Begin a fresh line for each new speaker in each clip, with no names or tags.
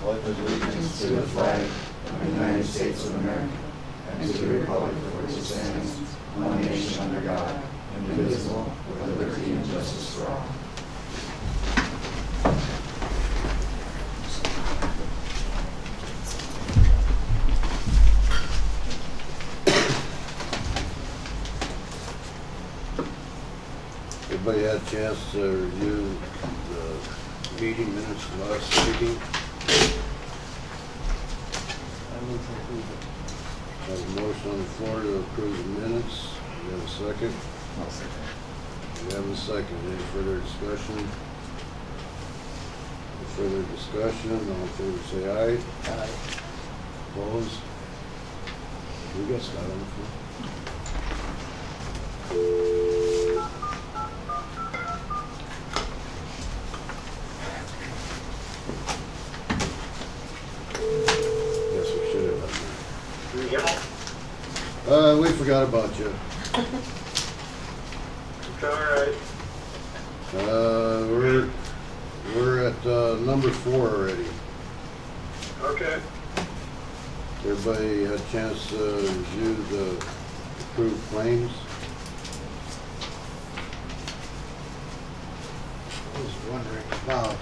pledge allegiance to the flag of the United States of America and to the republic for which it stands, one nation under God, indivisible, with liberty and justice for all.
Everybody had a chance to review the meeting minutes from last meeting.
I move to approve it.
Have a motion on the floor to approve the minutes. We have a second.
I'll second.
We have a second. Any further discussion? No further discussion. All in favor say aye.
Aye.
Opposed? We got Scott on the floor. We forgot about you.
It's alright.
We're at number 4 already.
Okay.
Everybody had a chance to review the approved claims.
I was wondering about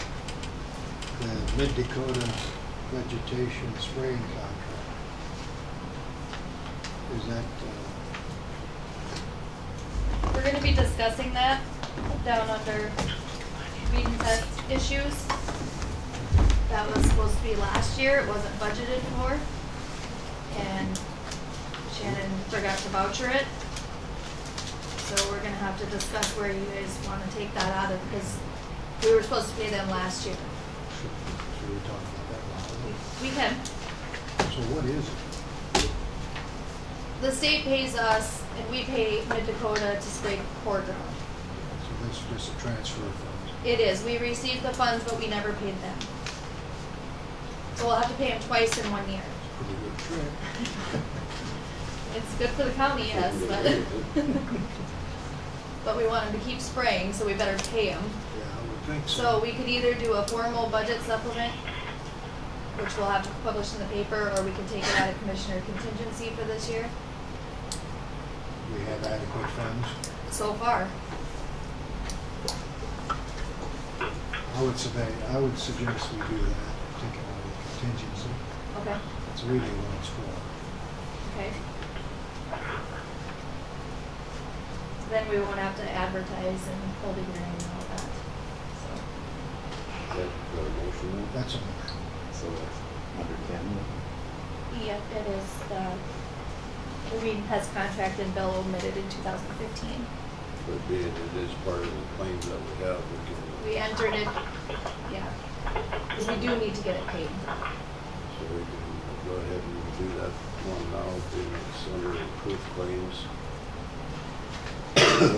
the Mid-Dakota vegetation spraying contract. Is that,
We're going to be discussing that down under weed and pest issues. That was supposed to be last year. It wasn't budgeted for. And Shannon forgot to voucher it. So we're going to have to discuss where you guys want to take that out of, because we were supposed to pay them last year.
should we talk about that now?
We can.
So what is it?
The state pays us, and we pay Mid-Dakota to spray core drum.
So this is just a transfer of funds.
It is. We received the funds, but we never paid them. So we'll have to pay them twice in 1 year.
Pretty good trick.
It's good for the county, yes, but but we want them to keep spraying, so we better pay them.
Yeah, I would think so.
So we could either do a formal budget supplement, which we'll have to publish in the paper, or we can take it out of commissioner contingency for this year.
We have adequate funds.
So far.
I would suggest we do that, take it out of contingency.
Okay.
That's really what it's for.
Okay. Then we won't have to advertise and hold a hearing and all that. So.
Is that the motion?
That's a,
So that's under 10.
Yeah, it is the weed and pest contract and bill omitted in 2015.
But being it is part of the claims that we have,
We entered it, yeah, because we do need to get it paid.
so we can go ahead and do that one now, being it's under approved claims.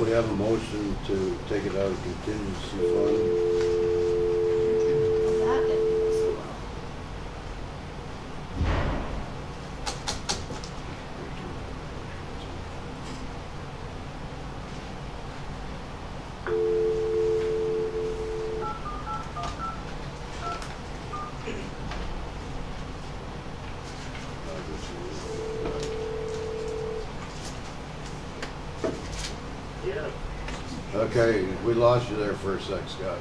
We have a motion to take it out of contingency fund.
That didn't go so well.
Yeah.
Okay, we lost you there for a sec, Scott.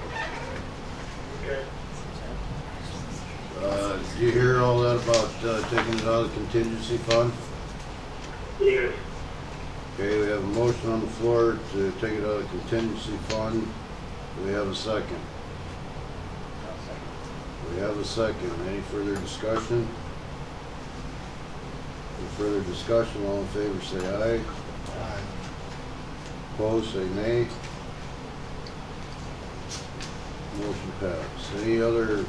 Okay.
Did you hear all that about taking it out of the contingency fund?
Yes.
Okay, we have a motion on the floor to take it out of the contingency fund. Do we have a second? We have a second. Any further discussion? Any further discussion? All in favor say aye. Opposed say nay. Motion passed. Any other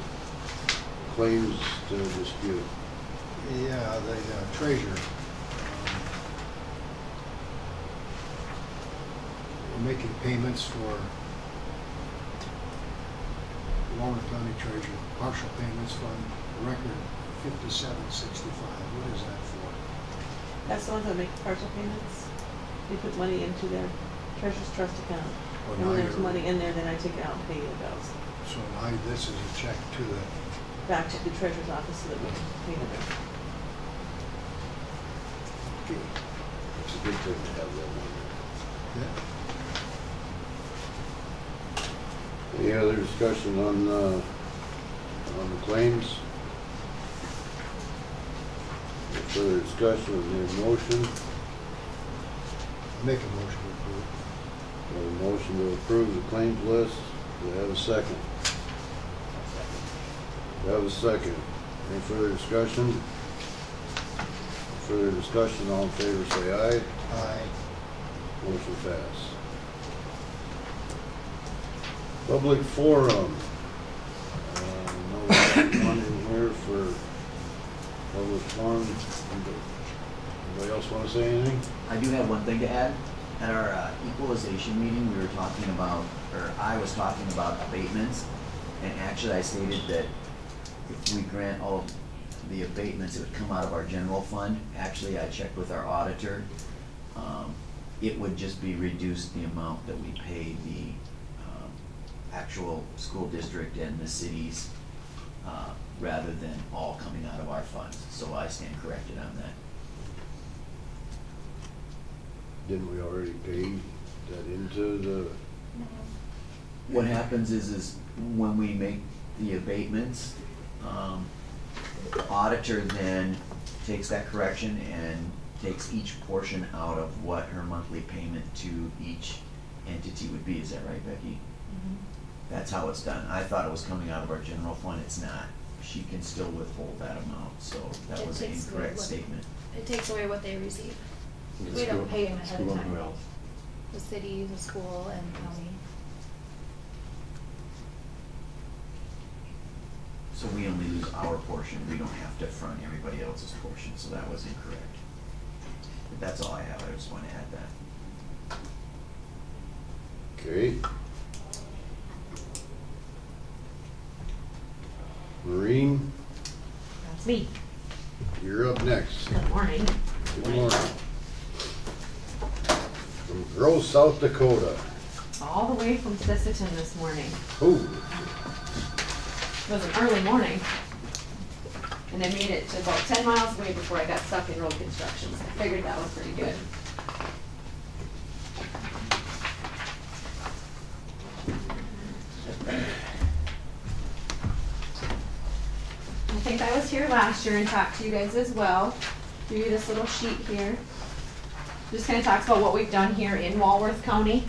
claims to dispute?
yeah, the treasurer. We're making payments for Walworth County Treasurer, partial payments fund, record 5765. What is that for?
That's the ones that make partial payments. They put money into their treasurer's trust account.
Well,
And when
now
there's
you're-
money in there, then I take it out and pay the bills.
So now this is a check to the
back to the treasurer's office so that we can pay it.
Okay. It's a good thing to have that one there.
Yeah.
Any other discussion on the claims? No further discussion, on the motion.
Make a motion to approve.
We have a motion to approve the claims list. Do we have a second? We have a second. Any further discussion? Further discussion, all in favor say aye.
Aye.
Motion pass. Public forum. No one in here for public forum. Anybody else want to say anything?
I do have one thing to add. At our equalization meeting, we were talking about, or I was talking about abatements, and actually I stated that if we grant all of the abatements, it would come out of our general fund. Actually, I checked with our auditor. It would just be reduced the amount that we pay the actual school district and the cities, rather than all coming out of our funds. So I stand corrected on that.
Didn't we already pay that into the,
What happens is when we make the abatements, the auditor then takes that correction and takes each portion out of what her monthly payment to each entity would be. Is that right, Becky?
Mm-hmm.
That's how it's done. I thought it was coming out of our general fund. It's not. She can still withhold that amount, so that
It
was an
takes away
incorrect
what-
statement.
It takes away what they receive.
The
We don't
school-
pay them ahead of
school
time.
and health.
The city, the school, and county.
So we only lose our portion. We don't have to front everybody else's portion, so that was incorrect. But that's all I have. I just want to add that.
okay. Maureen,
That's me.
you're up next.
Good morning.
Good morning. From Gross, South Dakota.
All the way from Sisseton this morning.
Ooh,
It was an early morning. And I made it to about 10 miles away before I got stuck in road construction. So I figured that was pretty good. I think I was here last year and talked to you guys as well. Give you this little sheet here. Just kind of talks about what we've done here in Walworth County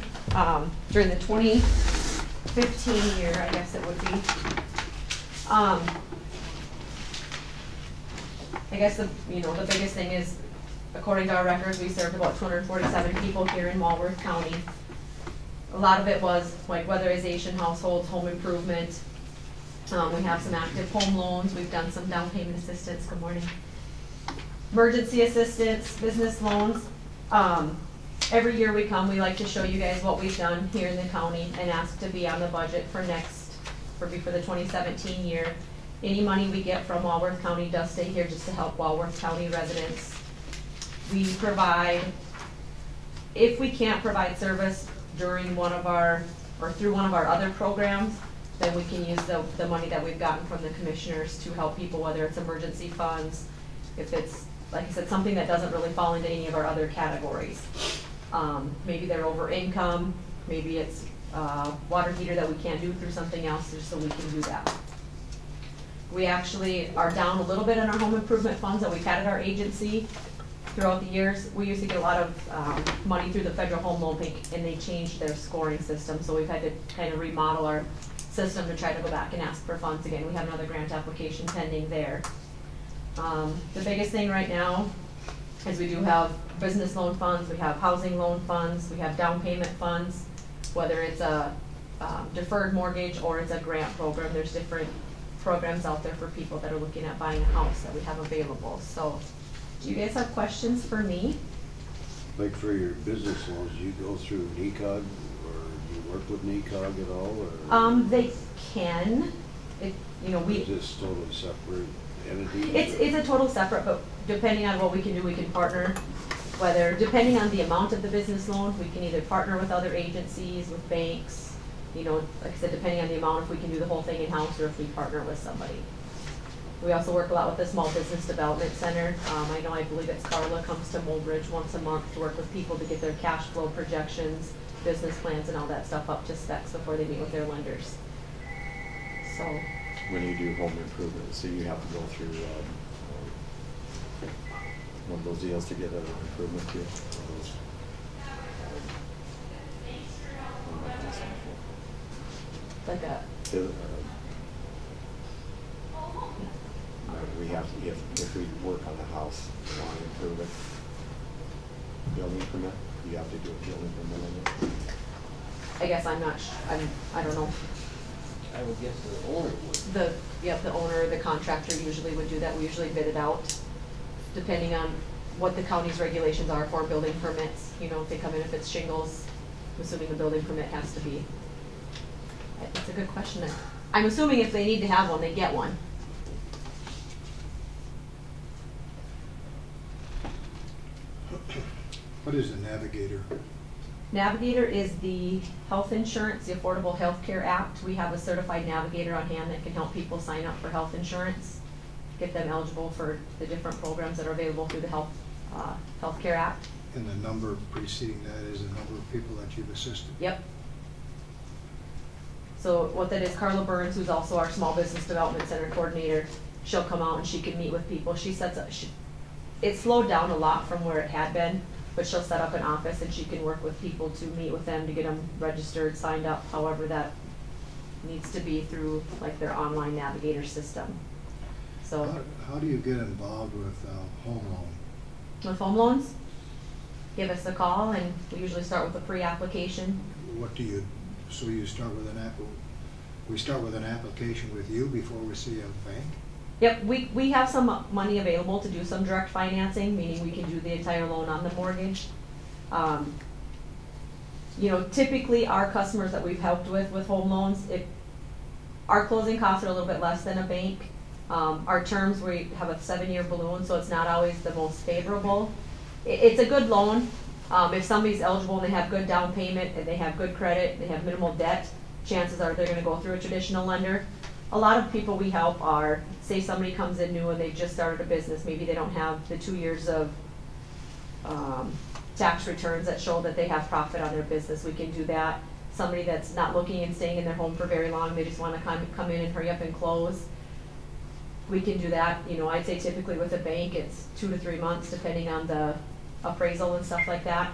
during the 2015 year, I guess it would be. I guess the biggest thing is, according to our records, we served about 247 people here in Walworth County. A lot of it was like weatherization, households, home improvement. We have some active home loans. We've done some down payment assistance. Good morning. Emergency assistance, business loans. Every year we come, we like to show you guys what we've done here in the county and ask to be on the budget for the 2017 year. Any money we get from Walworth County does stay here just to help Walworth County residents. We provide, if we can't provide service during through one of our other programs, then we can use the money that we've gotten from the commissioners to help people, whether it's emergency funds, if it's, like I said, something that doesn't really fall into any of our other categories. Maybe they're over income, maybe it's water heater that we can't do through something else, just so we can do that. We actually are down a little bit in our home improvement funds that we've had at our agency throughout the years. We used to get a lot of money through the Federal Home Loan Bank, and they changed their scoring system, so we've had to kind of remodel our system to try to go back and ask for funds again. We have another grant application pending there. The biggest thing right now is we do have business loan funds, we have housing loan funds, we have down payment funds, whether it's a deferred mortgage or it's a grant program. There's different programs out there for people that are looking at buying a house that we have available. So, do you guys have questions for me?
like for your business loans, do you go through NECOG or do you work with NECOG at all, or?
They can. Is
this totally separate entity?
It's a total separate, but depending on what we can do, we can partner. Depending on the amount of the business loan, we can either partner with other agencies, with banks. Like I said, depending on the amount, if we can do the whole thing in-house or if we partner with somebody. We also work a lot with the Small Business Development Center. I believe it's Carla comes to Moldridge once a month to work with people to get their cash flow projections, business plans, and all that stuff up to specs before they meet with their lenders. So,
when you do home improvement, so you have to go through one of those deals to get an improvement deal.
like a,
We have to, if we work on a house, and want to improve it, building permit, you have to do a building permit on it.
I guess I don't know.
I would guess the owner would.
The owner, the contractor usually would do that. We usually bid it out, depending on what the county's regulations are for building permits. You know, if they come in, if it's shingles, I'm assuming the building permit has to be. It's a good question. I'm assuming if they need to have one, they get one.
What is a navigator?
Navigator is the health insurance, the Affordable Health Care Act. We have a certified navigator on hand that can help people sign up for health insurance, get them eligible for the different programs that are available through the Health Care Act.
And the number preceding that is the number of people that you've assisted?
Yep. So what that is, Carla Burns, who's also our Small Business Development Center coordinator, she'll come out and she can meet with people. She sets up, it slowed down a lot from where it had been, but she'll set up an office and she can work with people to meet with them to get them registered, signed up, however that needs to be through like their online navigator system. So
how do you get involved with home loan?
with home loans, give us a call and we usually start with a pre-application.
So you start with we start with an application with you before we see a bank?
Yep, we have some money available to do some direct financing, meaning we can do the entire loan on the mortgage. You know, typically our customers that we've helped with home loans, our closing costs are a little bit less than a bank. Our terms, we have a 7-year balloon, so it's not always the most favorable. It's a good loan. If somebody's eligible and they have good down payment and they have good credit, they have minimal debt, chances are they're going to go through a traditional lender. A lot of people we help are, say somebody comes in new and they've just started a business, maybe they don't have the 2 years of tax returns that show that they have profit on their business, we can do that. Somebody that's not looking and staying in their home for very long, they just want to come in and hurry up and close, we can do that. You know, I'd say typically with a bank it's 2 to 3 months depending on the appraisal and stuff like that.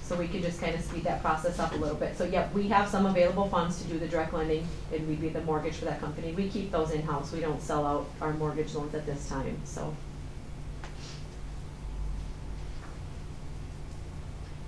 So we could just kind of speed that process up a little bit. So yep, we have some available funds to do the direct lending and we'd be the mortgage for that company. We keep those in-house. We don't sell out our mortgage loans at this time, so.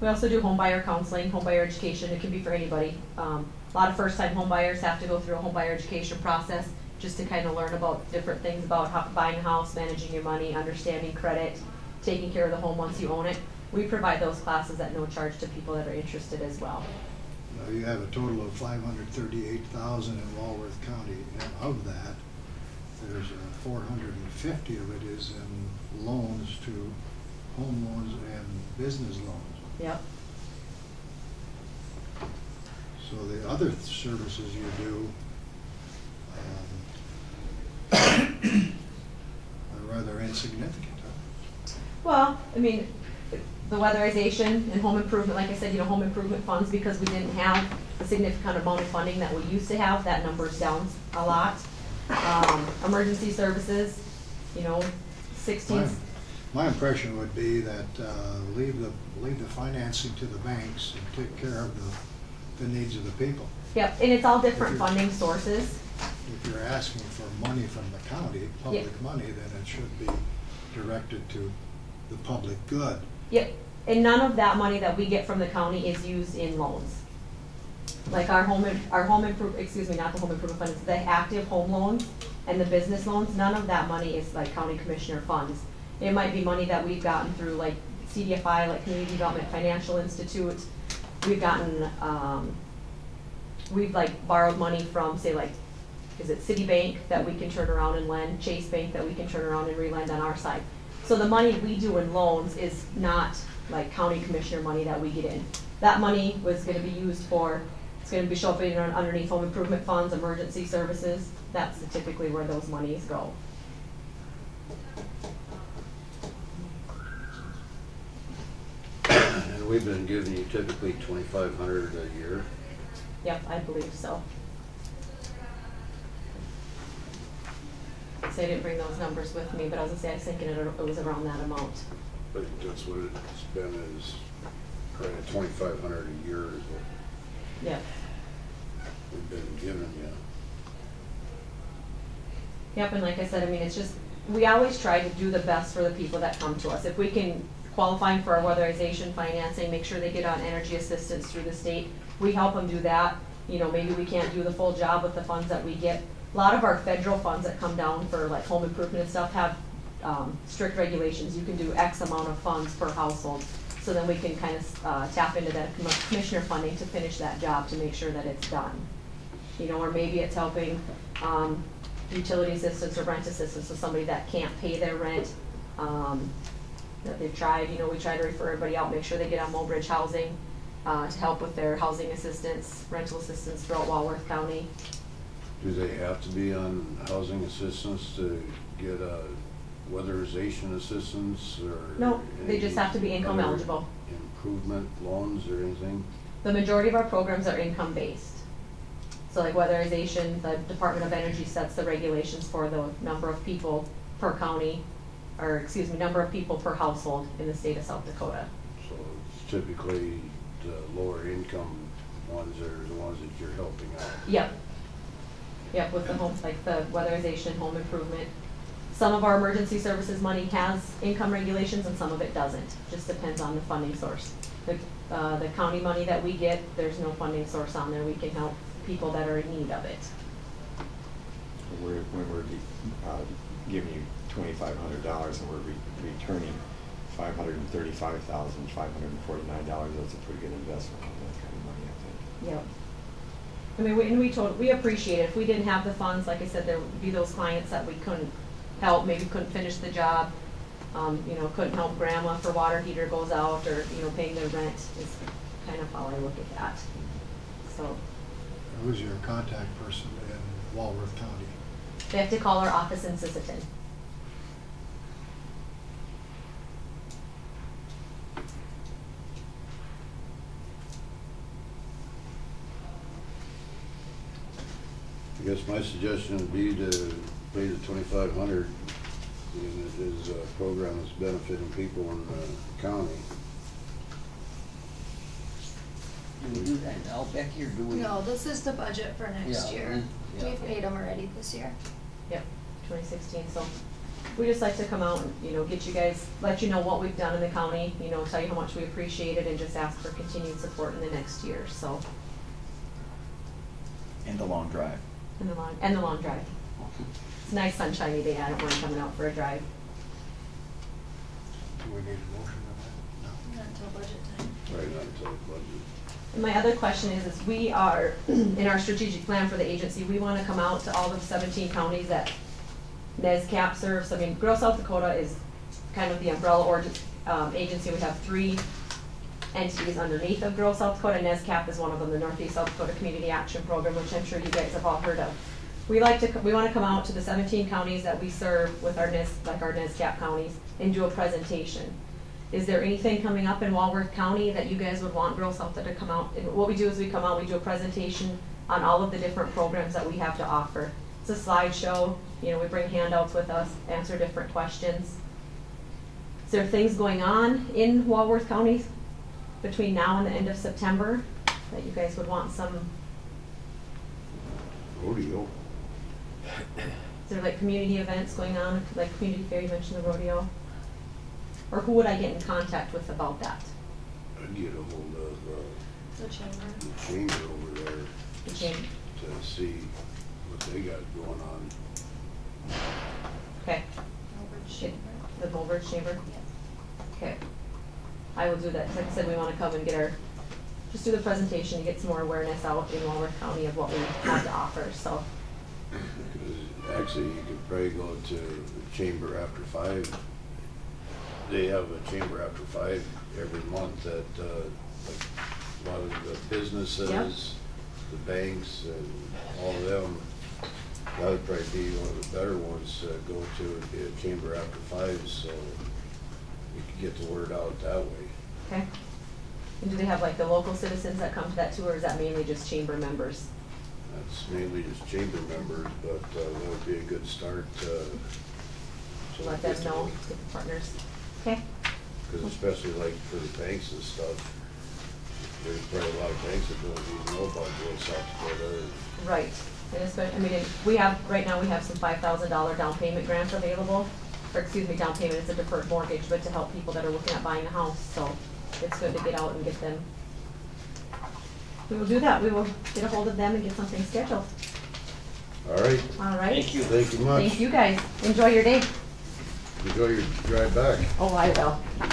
We also do home buyer counseling, home buyer education. It can be for anybody. A lot of first-time home buyers have to go through a home buyer education process just to kind of learn about different things about buying a house, managing your money, understanding credit, taking care of the home once you own it. We provide those classes at no charge to people that are interested as well.
Now you have a total of $538,000 in Walworth County, and of that, there's 450 of it is in loans to home loans and business loans.
Yep.
So the other services you do are rather insignificant. Huh?
Well, I mean, the weatherization and home improvement, like I said, you know, home improvement funds, because we didn't have a significant amount of funding that we used to have, that number's down a lot. Emergency services, you know, 16.
My impression would be that leave the financing to the banks and take care of the needs of the people.
Yep, and it's all different funding sources.
If you're asking for money from the county, public money, then it should be directed to the public good.
Yep, and none of that money that we get from the county is used in loans. Like our home improvement, excuse me, not the home improvement fund, it's the active home loans and the business loans. None of that money is like county commissioner funds. It might be money that we've gotten through like CDFI, like Community Development Financial Institute. We've gotten, we've like borrowed money from, say, like, is it Citibank that we can turn around and lend, Chase Bank that we can turn around and relend on our side. So the money we do in loans is not like county commissioner money that we get in. That money was going to be used for It's gonna be shopping underneath home improvement funds, emergency services, that's typically where those monies go.
And we've been giving you typically 2,500 a year.
Yep, I believe so. So I didn't bring those numbers with me, but I was gonna say, I was thinking it was around that amount.
But that's what it's been, is right at 2,500 a year is what
Yep.
we've been giving you.
Yep, and like I said, I mean, it's just, we always try to do the best for the people that come to us. If we can qualify them for our weatherization financing, make sure they get on energy assistance through the state, we help them do that. You know, maybe we can't do the full job with the funds that we get. A lot of our federal funds that come down for like home improvement and stuff have strict regulations. You can do X amount of funds per household. So then we can kind of tap into that commissioner funding to finish that job to make sure that it's done. You know, or maybe it's helping utility assistance or rent assistance with somebody that can't pay their rent. That they've tried, you know, we try to refer everybody out, make sure they get on Mobridge housing to help with their housing assistance, rental assistance throughout Walworth County.
Do they have to be on housing assistance to get a weatherization assistance or?
No, they just have to be income
other
eligible.
Improvement loans or anything?
The majority of our programs are income based. So like weatherization, the Department of Energy sets the regulations for the number of people per county, or excuse me, number of people per household in the state of South Dakota.
So it's typically the lower income ones are the ones that you're helping out.
Yep. Yep, with the home, like the weatherization, home improvement. Some of our emergency services money has income regulations and some of it doesn't. Just depends on the funding source. The county money that we get, there's no funding source on there. We can help people that are in need of it.
When we're giving you $2,500 and we're returning $535,549, that's a pretty good investment on that kind of money, I think.
Yep. I mean, we appreciate it. If we didn't have the funds, like I said, there would be those clients that we couldn't help, maybe couldn't finish the job, you know, couldn't help grandma if her water heater goes out, or, you know, paying their rent is kind of how I look at that. So.
Who's your contact person in Walworth County?
They have to call our office in Sisseton.
I guess my suggestion would be to pay the 2,500, and it is a program that's benefiting people in the county.
Do we do that now, Becky, or do we?
No, this is the budget for next
Yeah,
year.
yeah.
We've paid them already this year.
Yep, 2016. So we just like to come out and, you know, get you guys, let you know what we've done in the county, you know, tell you how much we appreciate it, and just ask for continued support in the next year. So.
And the long drive.
And the long drive. It's a nice sunshiny day. I don't mind coming out for a drive.
Do we need a motion on that?
Not until budget time.
Right, not until the budget.
And my other question is we are, in our strategic plan for the agency, we want to come out to all the 17 counties that NESCAP serves. I mean, Girl South Dakota is kind of the umbrella agency. We have 3 entities underneath of Girl South Dakota. NESCAP is one of them, the Northeast South Dakota Community Action Program, which I'm sure you guys have all heard of. We want to come out to the 17 counties that we serve with our NESCAP counties and do a presentation. Is there anything coming up in Walworth County that you guys would want Girl South to come out? And what we do is we come out, we do a presentation on all of the different programs that we have to offer. It's a slideshow. You know, we bring handouts with us, answer different questions. Is there things going on in Walworth County between now and the end of September that you guys would want some?
Rodeo.
Is there like community events going on, like community fair? You mentioned the rodeo. Or who would I get in contact with about that?
I'd get a hold of
The chamber.
the chamber over there
The chamber.
to see what they got going on.
Okay.
Mobridge chamber.
The Walworth Chamber?
Yes.
Okay. I will do that. Like I said, we want to come and get just do the presentation to get some more awareness out in Walworth County of what we have to offer, so.
Because actually, you could probably go to the chamber after 5. They have a chamber after 5 every month that like a lot of the businesses the banks and all of them, that would probably be one of the better ones to go to, would be a chamber after 5, so you could get the word out that way.
Okay. And do they have like the local citizens that come to that too, or is that mainly just chamber members?
That's mainly just chamber members, but that would be a good start to
Let them know, get the partners. Okay.
Because especially like for the banks and stuff, there's probably a lot of banks that don't even know about Rural South Dakota.
Right. And especially, I mean, we have, right now we have some $5,000 down payment grants available, or excuse me, down payment, it's a deferred mortgage, but to help people that are looking at buying a house, so it's good to get out and get them. We will do that, we will get a hold of them and get something scheduled.
All right.
All right?
Thank you.
Thank you much.
Thank you guys, enjoy your day.
Enjoy your drive back.
Oh, I will. I'm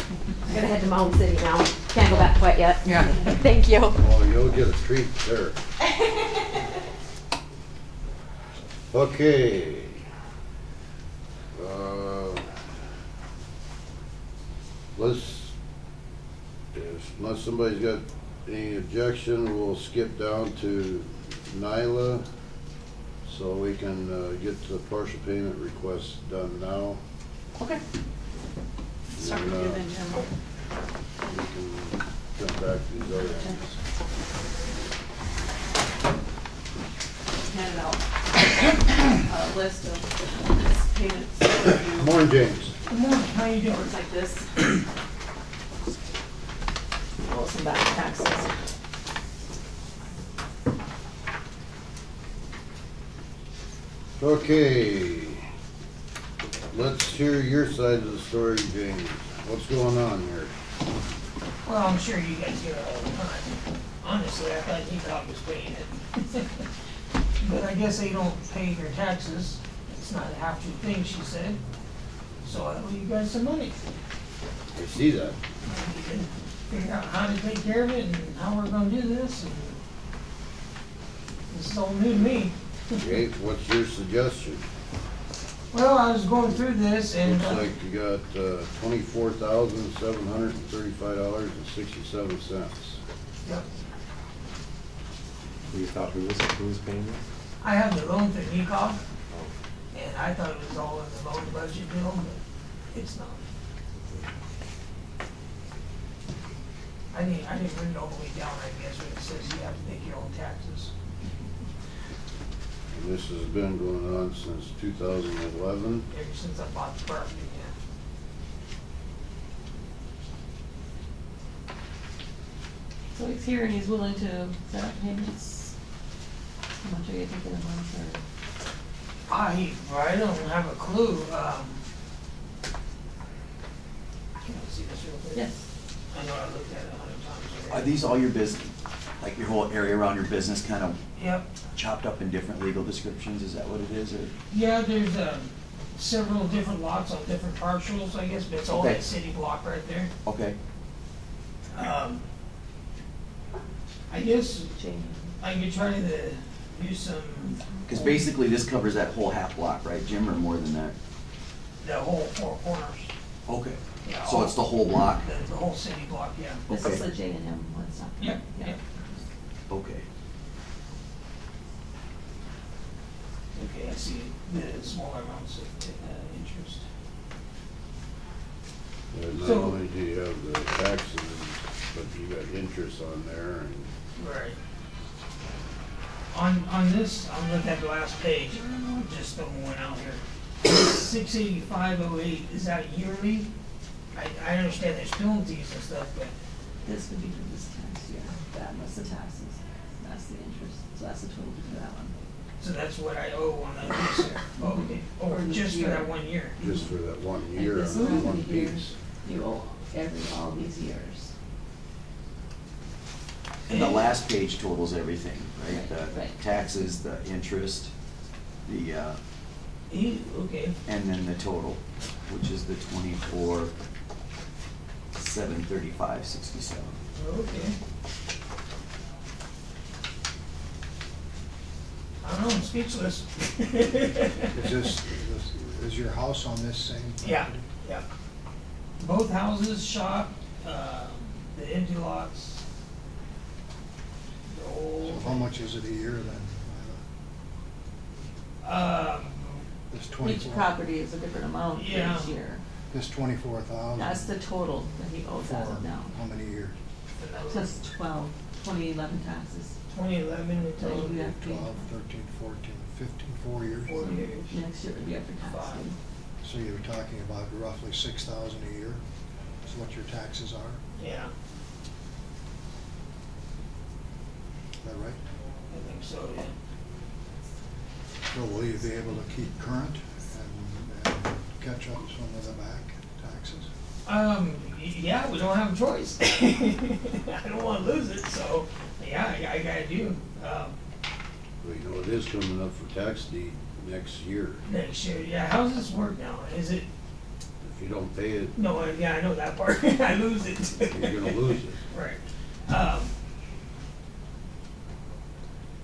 gonna head to Mountain City now, can't go back quite yet.
Yeah.
Thank you.
Oh, you'll get a treat there. Okay. Unless somebody's got any objection, we'll skip down to Nyla, so we can get the partial payment request done now.
Okay. Start with you then, Jim.
We can come back to these other ones.
Handed out a list of payments.
Morning, James.
Good morning, how you doing? It's like this.
Roll some back taxes.
Okay, let's hear your side of the story, James. What's going on here?
Well, I'm sure you guys hear it all the time. Honestly, I thought you thought was paying it. But I guess they don't pay their taxes. It's not a have-to thing, she said. So I owe you guys some money.
I see that.
And we can figure out how to take care of it and how we're gonna do this. And this is all new to me.
Okay, what's your suggestion?
Well, I was going through this and.
Looks like you got $24,735.67.
Yep.
You thought who was paying this?
I have the loan through NECOG, and I thought it was all in the loan budget bill, but it's not. I didn't read it all the way down, I guess, where it says you have to make your own taxes.
And this has been going on since 2011.
Ever since I bought the property, yeah.
So he's here and he's willing to set up payments. How much are you thinking a month or?
I don't have a clue. Can I see this real quick?
Yes.
I know I looked at it 100 times
Are
already.
these all your business, like your whole area around your business kind of
Yep.
chopped up in different legal descriptions? Is that what it is, or?
Yeah, there's several different lots on different parcels, I guess, but it's all
Okay.
that city block right there.
Okay.
I guess
Jane.
I could try to do some,
Because basically this covers that whole half block, right, Jim, or more than that?
the whole four corners.
Okay.
Yeah,
So it's the whole block?
The whole city block, yeah.
This
Okay.
is the J and M one stuff.
Yep,
Yeah.
yep.
Okay.
Okay, I see the smaller amounts of interest.
And not
So-
only do you have the taxes, but you got interest on there, and
Right. On this, I'm looking at the last page, just throwing one out here. 68508, is that yearly? I understand there's penalties and stuff, but
This would be for this tax year. That was the taxes. That's the interest. So that's the total for that one.
so that's what I owe on that piece there. Oh, okay. Or
For this
just for
year.
that 1 year.
just for that 1
And
year
this
on that
one
one
here,
piece.
you owe all these years.
And the last page totals everything, right?
Right,
The
right.
taxes, the interest, the,
Okay.
and then the total, which is the 24,735.67.
Okay. I don't know, I'm speechless.
Is your house on this same property?
Yeah, yeah. Both houses shot, the empty lots, the
So how much is it a year then? This
Each
24,
property is a different amount
Yeah.
each year.
this 24,000.
That's the total that he owes as of
For
now.
how many years?
Plus 2011 taxes.
2011
So
until
you have to
12, 13, 14, 15, 4 years?
4 years.
next year would be after tax.
Five.
So you're talking about roughly 6,000 a year is what your taxes are?
Yeah,
Is that right?
I think so, yeah.
So will you be able to keep current and catch up some of the back taxes?
Yeah, we don't have a choice. I don't wanna lose it, so, yeah, I gotta do,
Well, you know, it is coming up for tax deed next year.
next year. Yeah, how's this work now? Is it,
If you don't pay it,
no, yeah, I know that part. I lose it.
you're gonna lose it.
Right.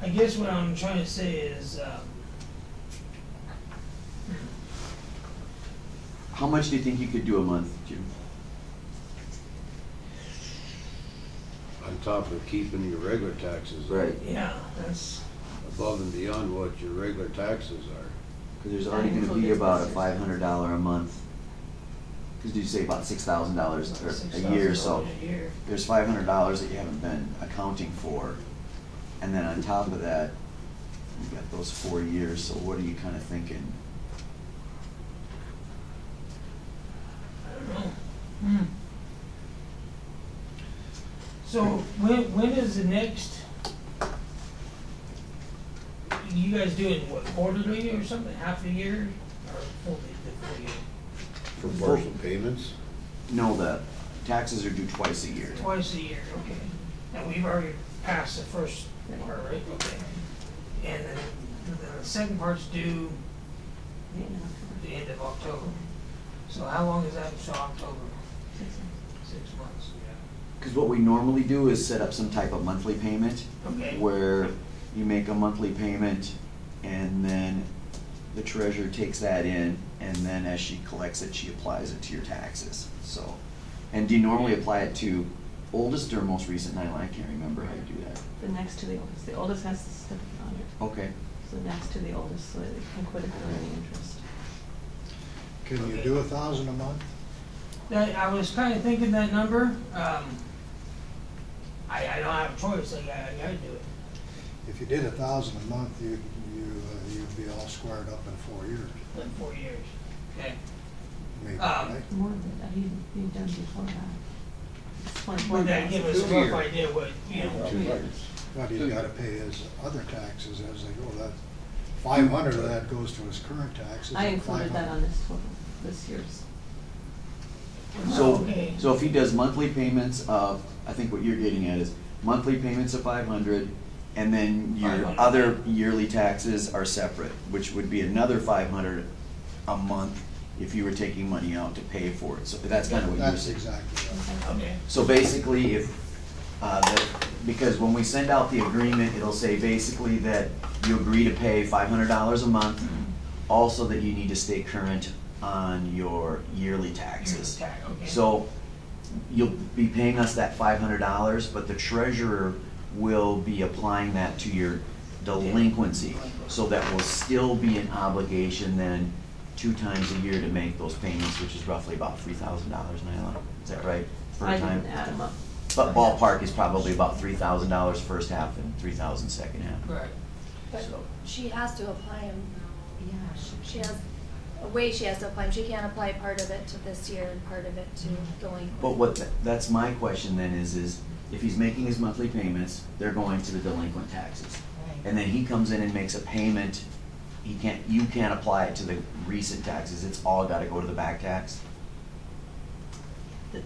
I guess what I'm trying to say is,
How much do you think you could do a month, Jim?
On top of keeping your regular taxes.
Right.
yeah, that's,
Above and beyond what your regular taxes are.
Because there's already gonna be about a $500 a month. Because did you say about $6,000 a year, so
$6,000 a year.
there's $500 that you haven't been accounting for. And then on top of that, you got those 4 years, so what are you kinda thinking?
I don't know. So when is the next? You guys doing what, quarterly or something, half a year, or full year?
For partial payments?
No, the taxes are due twice a year.
Twice a year, okay. And we've already passed the first part, right? Okay. And then the second part's due the end of October. So how long is that until October? 6 months,
Because what we normally do is set up some type of monthly payment.
Okay.
Where you make a monthly payment and then the treasurer takes that in and then as she collects it, she applies it to your taxes, so. And do you normally apply it to oldest or most recent, Nyla? I can't remember how you do that.
The next to the oldest. The oldest has the certificate on it.
Okay.
So next to the oldest, so they can quit it for any interest.
Can you do 1,000 a month?
That, I was kinda thinking that number, I don't have a choice, I gotta do it.
If you did 1,000 a month, you'd be all squared up in 4 years,
In 4 years, okay.
maybe,
Um,
right?
More than that, he'd done before that. It's 24
Would that give us a
2
rough
years.
idea what, you know?
2 years.
But he's gotta pay his other taxes as they go. That 500 of that goes to his current taxes.
I
and
included that
500
on this total, this year's.
So,
Okay.
so if he does monthly payments of, I think what you're getting at is monthly payments of 500, and then your
500.
other yearly taxes are separate, which would be another 500 a month if you were taking money out to pay for it. So that's kind of what you're
That's
saying.
exactly right.
Okay,
So basically, if, because when we send out the agreement, it'll say basically that you agree to pay $500 a month, also that you need to stay current on your yearly taxes.
Yearly tax, okay.
So you'll be paying us that $500, but the treasurer will be applying that to your delinquency. So that will still be an obligation then 2 times a year to make those payments, which is roughly about $3,000, Nyla. Is that right? Per
I
time?
didn't add them up.
But ballpark is probably about $3,000 first half and $3,000 second half.
right.
But
So-
she has to apply them. Yeah, she has a way she has to apply them. She can't apply part of it to this year and part of it to delinquent.
But that's my question then is if he's making his monthly payments, they're going to the delinquent taxes. And then he comes in and makes a payment, you can't apply it to the recent taxes, it's all gotta go to the back tax?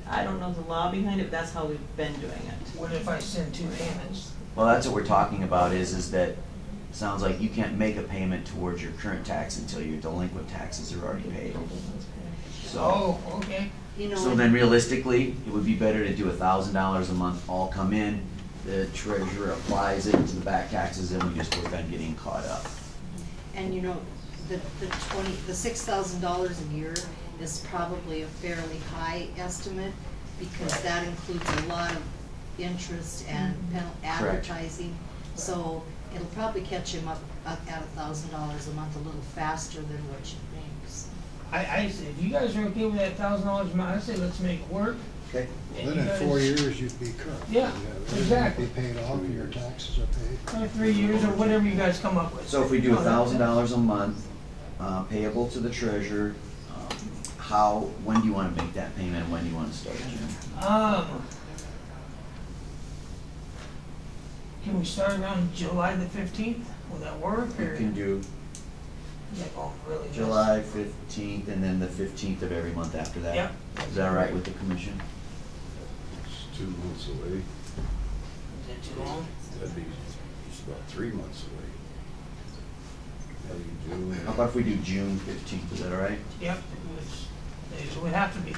I don't know the law behind it, but that's how we've been doing it.
What if I send 2 payments?
Well, that's what we're talking about is that, sounds like you can't make a payment towards your current tax until your delinquent taxes are already paid. So,
Oh, okay.
You know,
so then realistically, it would be better to do $1,000 a month all come in, the treasurer applies it to the back taxes, and we just work on getting caught up.
and you know, the $6,000 a year is probably a fairly high estimate, because that includes a lot of interest and advertising. So it'll probably catch him up at $1,000 a month a little faster than what you think, so.
I say, if you guys are okay with that $1,000 a month, I say let's make it work.
Okay.
And
Then
you
in 4
guys-
years, you'd be current.
Yeah,
Everything
exactly.
would be paid off, and your taxes are paid.
Or 3 years, or whatever you guys come up with.
So if we do
No, that-
$1,000 a month, payable to the treasurer, when do you wanna make that payment, and when do you wanna start, Jim?
Can we start around July the 15th? Will that work,
We
or?
can do
Yeah, oh, really? Yes.
July 15th and then the 15th of every month after that.
Yep.
Is that all right with the commission?
It's 2 months away.
Is that too long?
That'd be, it's about 3 months away. Maybe June.
How about if we do June 15th, is that all right?
Yep, it would have to be.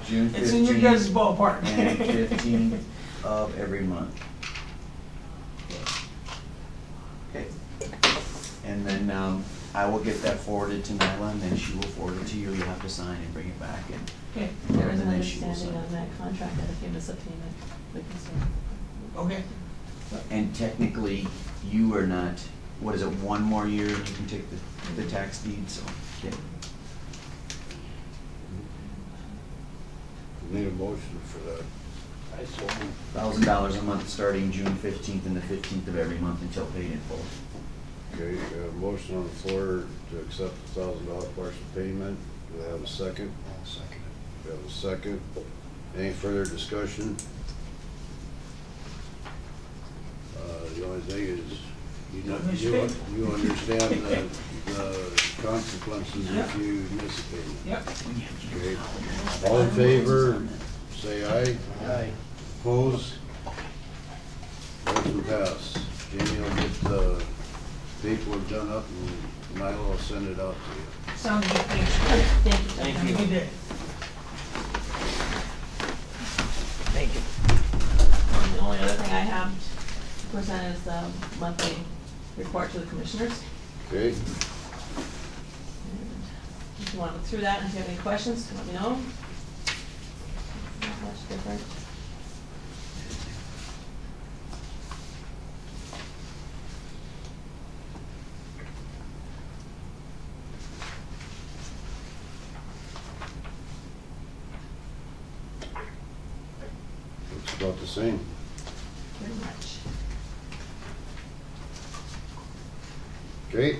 June 15th.
It's in your guys' ballpark.
And 15th of every month. Okay. And then, I will get that forwarded to Nyla, and then she will forward it to you. You'll have to sign and bring it back, and
Okay,
There is
And
an
then she will
understanding
sign.
on that contract that if you miss a payment, we can say.
okay.
And technically, you are not, what is it, 1 more year, and you can take the tax deed, so, okay.
Need a motion for that.
$1,000 a month starting June 15th and the 15th of every month until paid in full.
Okay, we have a motion on the floor to accept the $1,000 partial payment. Do I have a second?
I'll second it.
We have a second. Any further discussion? The only thing is, you understand the consequences if you miss a payment.
Yep.
Okay. All in favor, say aye.
Aye.
Opposed? Motion passed. Jamie will get the paperwork done up and Nyla will send it out to you.
Sounds good, thanks.
Thank you.
Thank
Jeff.
you. Have a good day. Thank you.
And the only other thing I have to present is the monthly report to the commissioners.
Okay?
And if you want to look through that, and if you have any questions, let me know. Not much different.
Looks about the same.
Pretty much.
Okay?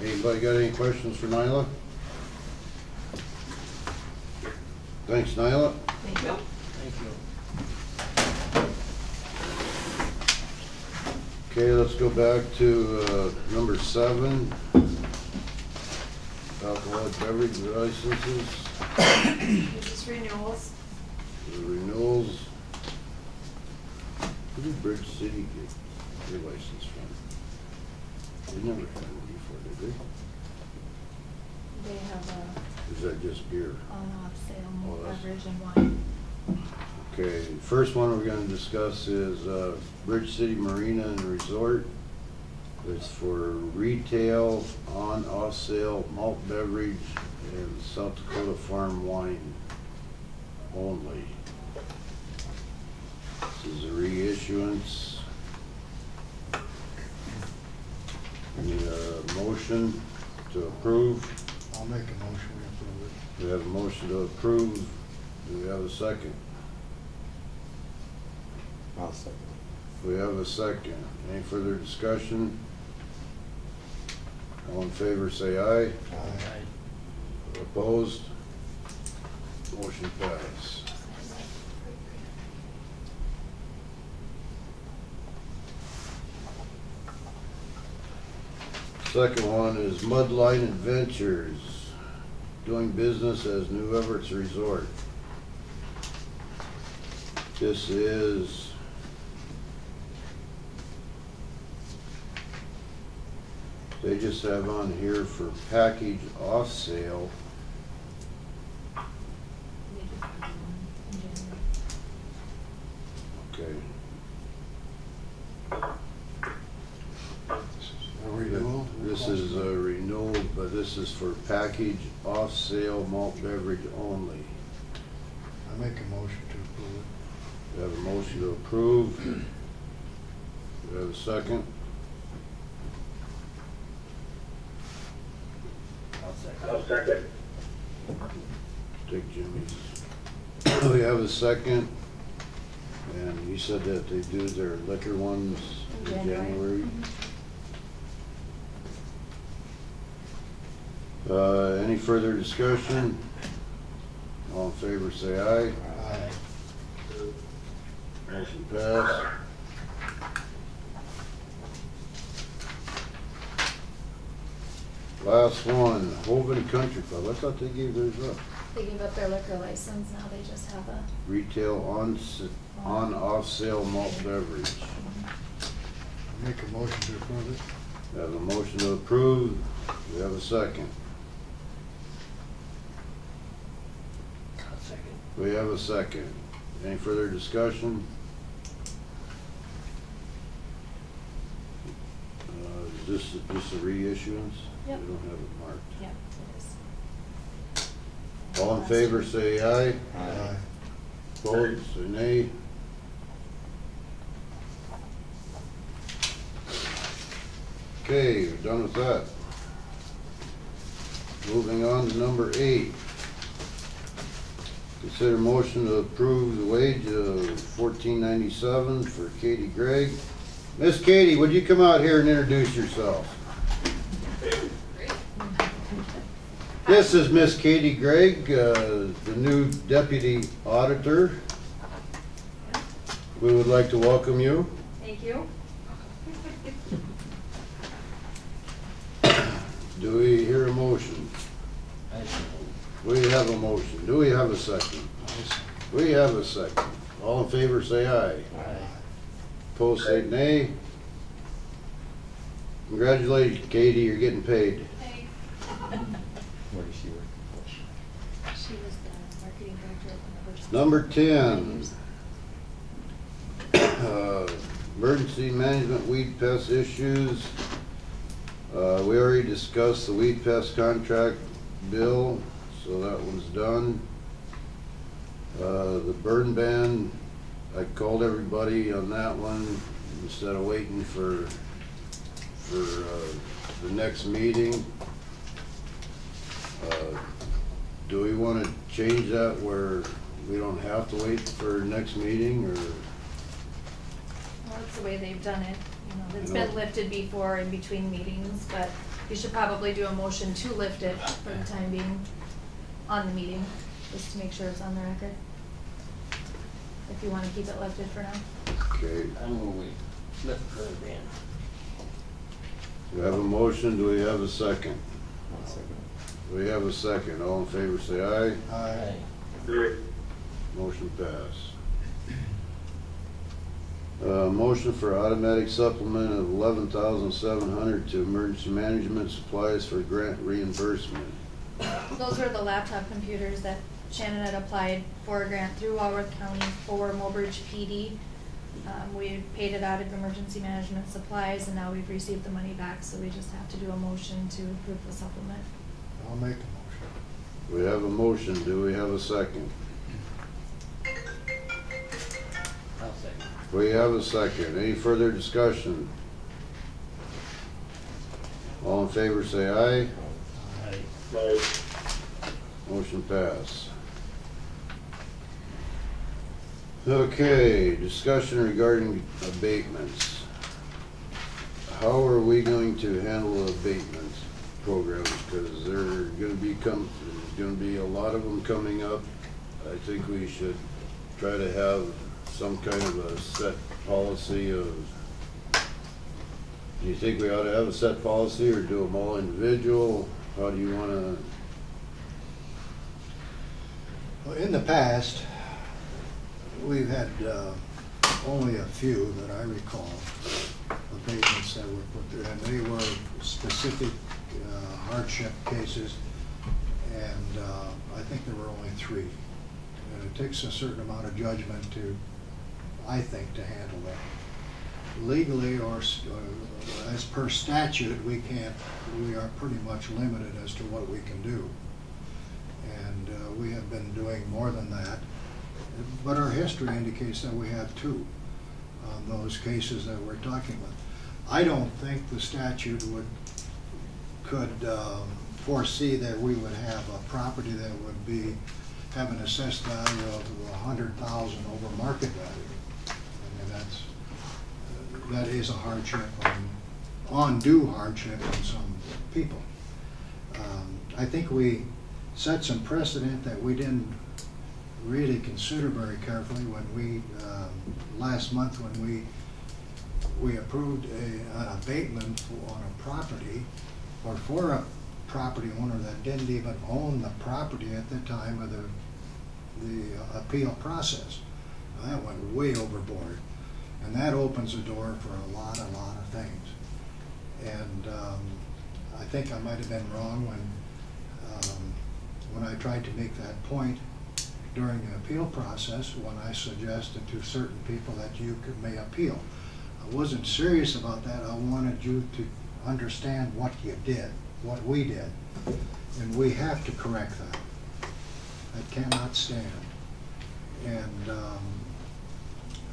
Anybody got any questions for Nyla? Thanks, Nyla.
Thank you.
Thank you.
Okay, let's go back to number 7. Alcoholic beverage licenses,
This is renewals.
the renewals. Who did Bridge City get their license from? They never had it before, did they?
They have a
Is that just beer?
on-off sale,
Oh, that's-
beverage and wine.
Okay, first one we're gonna discuss is Bridge City Marina and Resort. It's for retail, on-off sale, malt beverage, and South Dakota farm wine only. This is a reissuance. Need a motion to approve.
I'll make a motion, we approve it.
We have a motion to approve. Do we have a second?
I'll second.
We have a second. Any further discussion? All in favor, say aye.
Aye.
Opposed? Motion passed. Second one is Mudline Adventures, doing business as New Everett's Resort. This is they just have on here for package off sale. Okay.
A renewal?
This is a renewal, but this is for package off sale malt beverage only.
I make a motion to approve it.
We have a motion to approve. Do we have a second?
I'll second.
Take Jimmy's. We have a second, and you said that they do their liquor ones in
January.
January. Any further discussion? All in favor say aye.
Aye.
Motion passed. Last one, Hoven Country Club. I thought they gave theirs up.
They gave up their liquor license, now they just have a,
Retail on-off sale malt beverage.
Make a motion to approve it.
We have a motion to approve. We have a second. We have a second. Any further discussion? Is this just a reissuance?
Yep.
We don't have it marked.
yeah, it is.
All in favor say aye.
Aye.
Opposed, say nay. Okay, we're done with that. Moving on to number 8. Consider motion to approve the wage of $14.97 for Katie Gregg. Miss Katie, would you come out here and introduce yourself? This is Miss Katie Gregg, the new deputy auditor. We would like to welcome you.
Thank you.
Do we hear a motion? We have a motion. Do we have a second? We have a second. All in favor say aye.
Aye.
Opposed say nay. Congratulations, Katie, you're getting paid.
Thanks.
Where does she work?
She was the marketing director at the
Number 10. Emergency management weed pest issues. We already discussed the weed pest contract bill, so that one's done. The burn ban, I called everybody on that one instead of waiting for the next meeting. Do we want to change that where we don't have to wait for next meeting, or?
Well, that's the way they've done it. You know, it's been lifted before in between meetings, but you should probably do a motion to lift it for the time being on the meeting, just to make sure it's on the record. If you want to keep it lifted for now.
Okay,
I'm gonna wait. Lift the ban.
we have a motion, do we have a second?
One second.
We have a second, all in favor say aye.
Aye.
Motion passed. Motion for automatic supplement of $11,700 to emergency management supplies for grant reimbursement.
Those were the laptop computers that Shannon had applied for a grant through Walworth County for Mobridge PD. We paid it out of emergency management supplies, and now we've received the money back, so we just have to do a motion to approve the supplement.
I'll make a motion.
We have a motion, do we have a second?
I'll second.
We have a second, any further discussion? All in favor say aye.
Aye.
Motion passed. Okay, discussion regarding abatements. How are we going to handle abatement programs? Because there's gonna be a lot of them coming up. I think we should try to have some kind of a set policy of, do you think we ought to have a set policy or do them all individual? How do you wanna?
Well, in the past, we've had only a few that I recall, abatements that were put there, and they were specific hardship cases, and I think there were only 3. And it takes a certain amount of judgment to, I think, to handle that. Legally or as per statute, we are pretty much limited as to what we can do. And we have been doing more than that. But our history indicates that we have 2. on those cases that we're talking about. I don't think the statute could foresee that we would have a property that would have an assessed value of 100,000 over market value. I mean, that is a hardship, undue hardship on some people. I think we set some precedent that we didn't really consider very carefully when we, last month when we approved an abatement on a property, or for a property owner that didn't even own the property at the time of the appeal process. Now, that went way overboard, and that opens the door for a lot of things. And I think I might have been wrong when I tried to make that point during the appeal process, when I suggested to certain people that you may appeal. I wasn't serious about that. I wanted you to understand what you did, what we did, and we have to correct that. That cannot stand. And I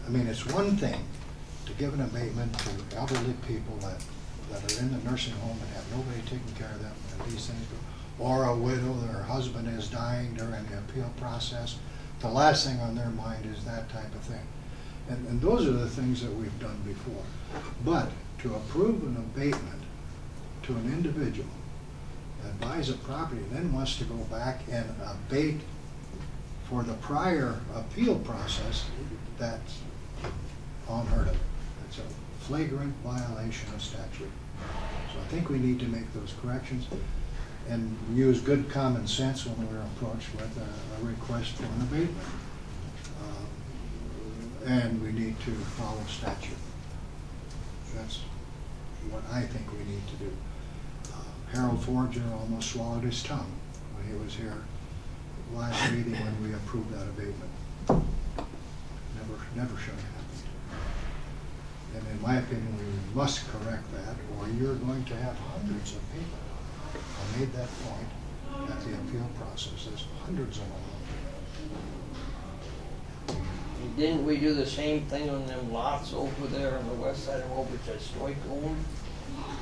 mean, it's one thing to give an abatement to elderly people that are in the nursing home and have nobody taking care of them, and these things, or a widow, their husband is dying during the appeal process. The last thing on their mind is that type of thing. And those are the things that we've done before. But to approve an abatement to an individual that buys a property and then wants to go back and abate for the prior appeal process, that's unheard of. It's a flagrant violation of statute. So I think we need to make those corrections and use good common sense when we're approached with a request for an abatement. And we need to follow statute. That's what I think we need to do. Harold Forger almost swallowed his tongue when he was here last meeting when we approved that abatement. Never should have happened. And in my opinion, we must correct that, or you're going to have hundreds of people. I made that point at the appeal process. There's hundreds of them.
Didn't we do the same thing on them lots over there on the west side of the road, which I Stoik owned?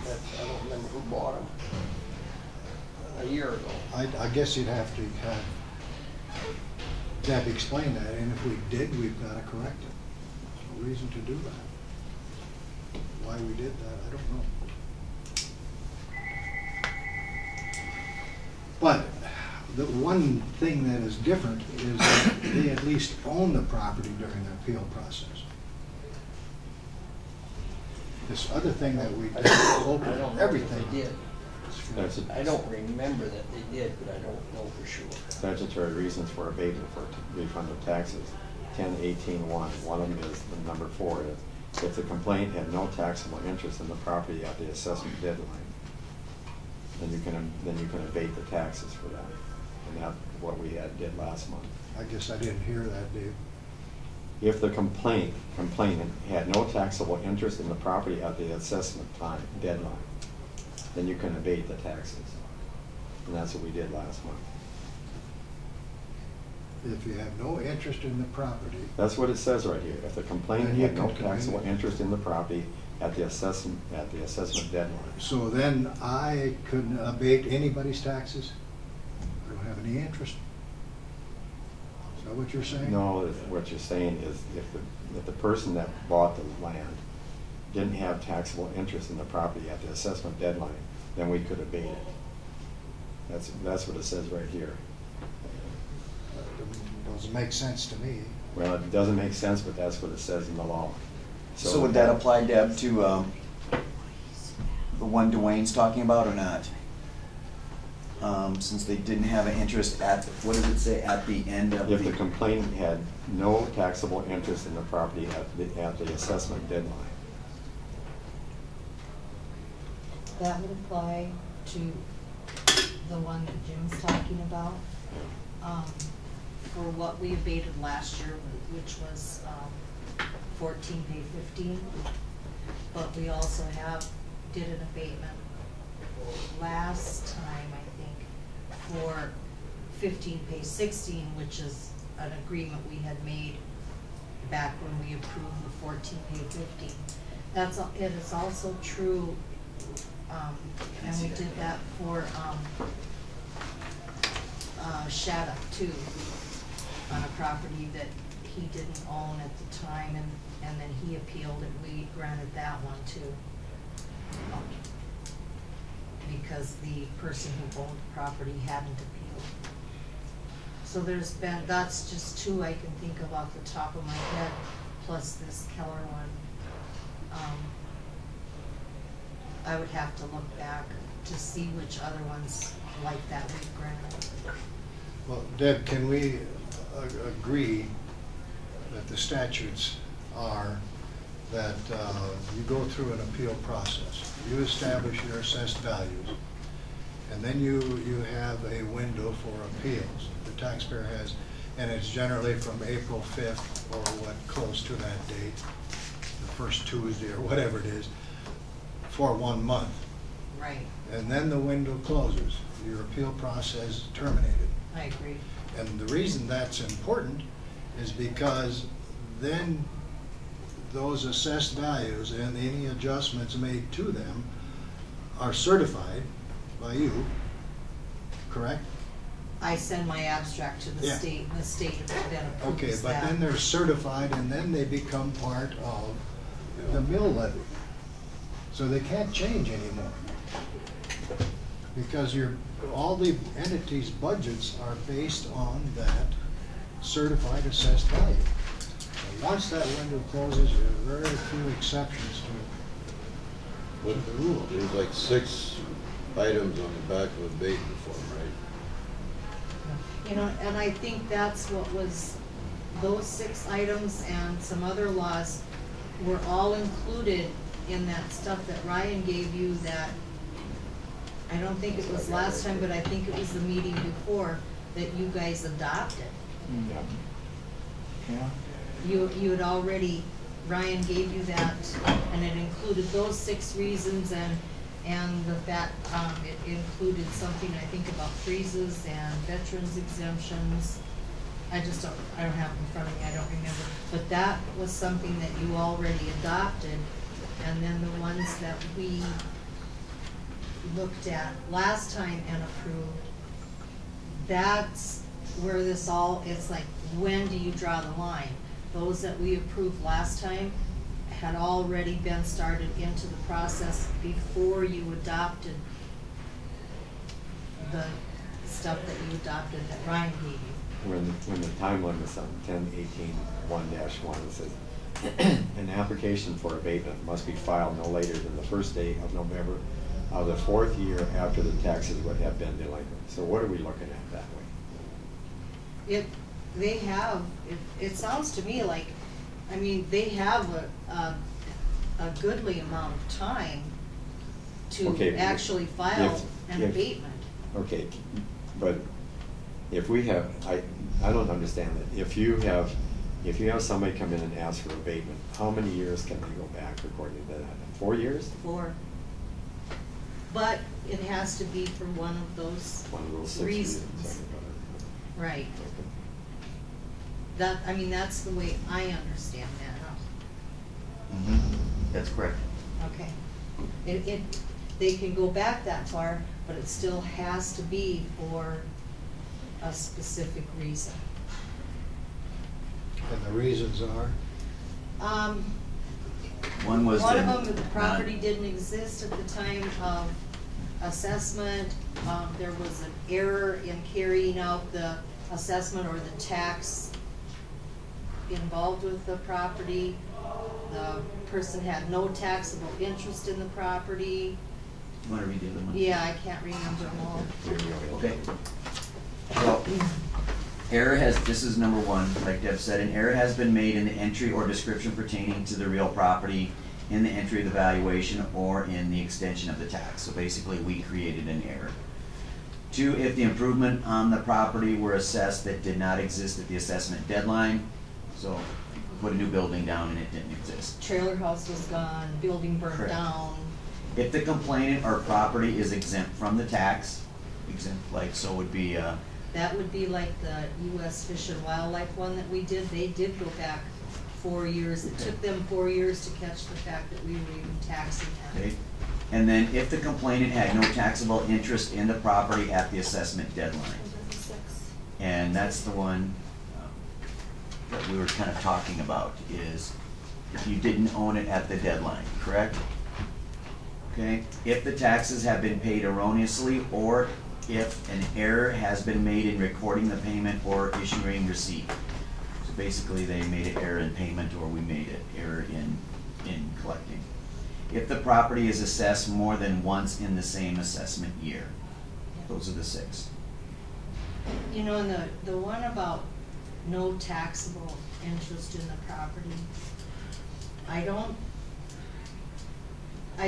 I don't remember who bought them. A year ago.
I guess you'd have to have explained that, and if we did, we've got to correct it. There's no reason to do that. Why we did that, I don't know. But the one thing that is different is that they at least own the property during the appeal process. This other thing that we did, open everything.
They did. I don't remember that they did, but I don't know for sure.
Statutory reasons for abatement for refund of taxes. 10-18-1. One of them is the number 4. If the complaint had no taxable interest in the property at the assessment deadline, then you can abate the taxes for that. And that's what we did last month.
I guess I didn't hear that, Dave.
If the complainant had no taxable interest in the property at the assessment time deadline, then you can abate the taxes. And that's what we did last month.
If you have no interest in the property.
That's what it says right here. If the complainant had no taxable interest in the property at the assessment deadline.
So then I couldn't abate anybody's taxes? I don't have any interest. Is that what you're saying?
No, what you're saying is if the person that bought the land didn't have taxable interest in the property at the assessment deadline, then we could abate it. That's what it says right here.
Doesn't make sense to me.
Well, it doesn't make sense, but that's what it says in the law.
So would that apply, Deb, to the one Dwayne's talking about or not? Since they didn't have an interest at, what does it say, at the end of
if the complainant had no taxable interest in the property at the assessment deadline.
That would apply to the one that Jim's talking about. For what we abated last year, which was 14 pay 15, but we also did an abatement last time, I think, for 15 pay 16, which is an agreement we had made back when we approved the 14 pay 15. It is also true, and we did that for, Shattuck too, on a property that he didn't own at the time, and then he appealed it, we granted that one too. Because the person who owned the property hadn't appealed. So there's been, that's just two I can think of off the top of my head, plus this Keller one. I would have to look back to see which other ones like that we've granted.
Well, Deb, can we agree that the statutes are that you go through an appeal process, you establish your assessed values, and then you have a window for appeals. The taxpayer has, and it's generally from April 5th or what, close to that date, the first Tuesday or whatever it is, for 1 month.
Right.
And then the window closes. Your appeal process is terminated.
I agree.
And the reason that's important is because then those assessed values and any adjustments made to them are certified by you, correct?
I send my abstract to the state, and the state then approves
Okay, but then they're certified and then they become part of the mill levy. So they can't change anymore. Because all the entities' budgets are based on that certified assessed value. And once that window closes, there are very few exceptions to the rule.
There's like 6 items on the back of a abatement form, right?
You know, and I think that's what was, those 6 items and some other laws were all included in that stuff that Ryan gave you that, I don't think it was last time, but I think it was the meeting before, that you guys adopted.
Yeah.
You had already, Ryan gave you that, and it included those 6 reasons, and the fact, it included something, I think, about freezes and veterans exemptions. I don't have it in front of me, I don't remember. But that was something that you already adopted, and then the ones that we looked at last time and approved, that's where this all, it's like, when do you draw the line? Those that we approved last time had already been started into the process before you adopted the stuff that you adopted that Ryan gave you.
When the time limit's on 10-18-1-1, it says, an application for abatement must be filed no later than the first day of November of the 4th year after the taxes would have been delinquent. So what are we looking at that way?
They have, it sounds to me like, I mean, they have a goodly amount of time to actually file an abatement.
Okay, but if we have, I don't understand that. If you have somebody come in and ask for abatement, how many years can they go back according to that? 4 years?
4. But it has to be for one of those
6
reasons. Right. That, I mean, that's the way I understand that.
That's correct.
Okay. They can go back that far, but it still has to be for a specific reason.
And the reasons are?
One was
one of them, the property didn't exist at the time of assessment. There was an error in carrying out the assessment or the tax involved with the property. The person had no taxable interest in the property.
You want to read the other one?
Yeah, I can't remember them all.
Okay. Well, this is number 1, like Deb said, an error has been made in the entry or description pertaining to the real property, in the entry of the valuation, or in the extension of the tax. So basically, we created an error. 2, if the improvement on the property were assessed that did not exist at the assessment deadline, so put a new building down and it didn't exist.
Trailer house was gone, building burnt
Correct.
down.
If the complainant or property is exempt from the tax, like so would be
That would be like the U.S. Fish and Wildlife one that we did. They did go back 4 years. It took them 4 years to catch the fact that we were even taxing that.
Okay. And then if the complainant had no taxable interest in the property at the assessment deadline. And that's the one that we were kind of talking about, is if you didn't own it at the deadline, correct? Okay, if the taxes have been paid erroneously, or if an error has been made in recording the payment or issuing receipt. So basically they made an error in payment, or we made an error in collecting. If the property is assessed more than once in the same assessment year. Those are the 6.
You know, and the one about no taxable interest in the property, I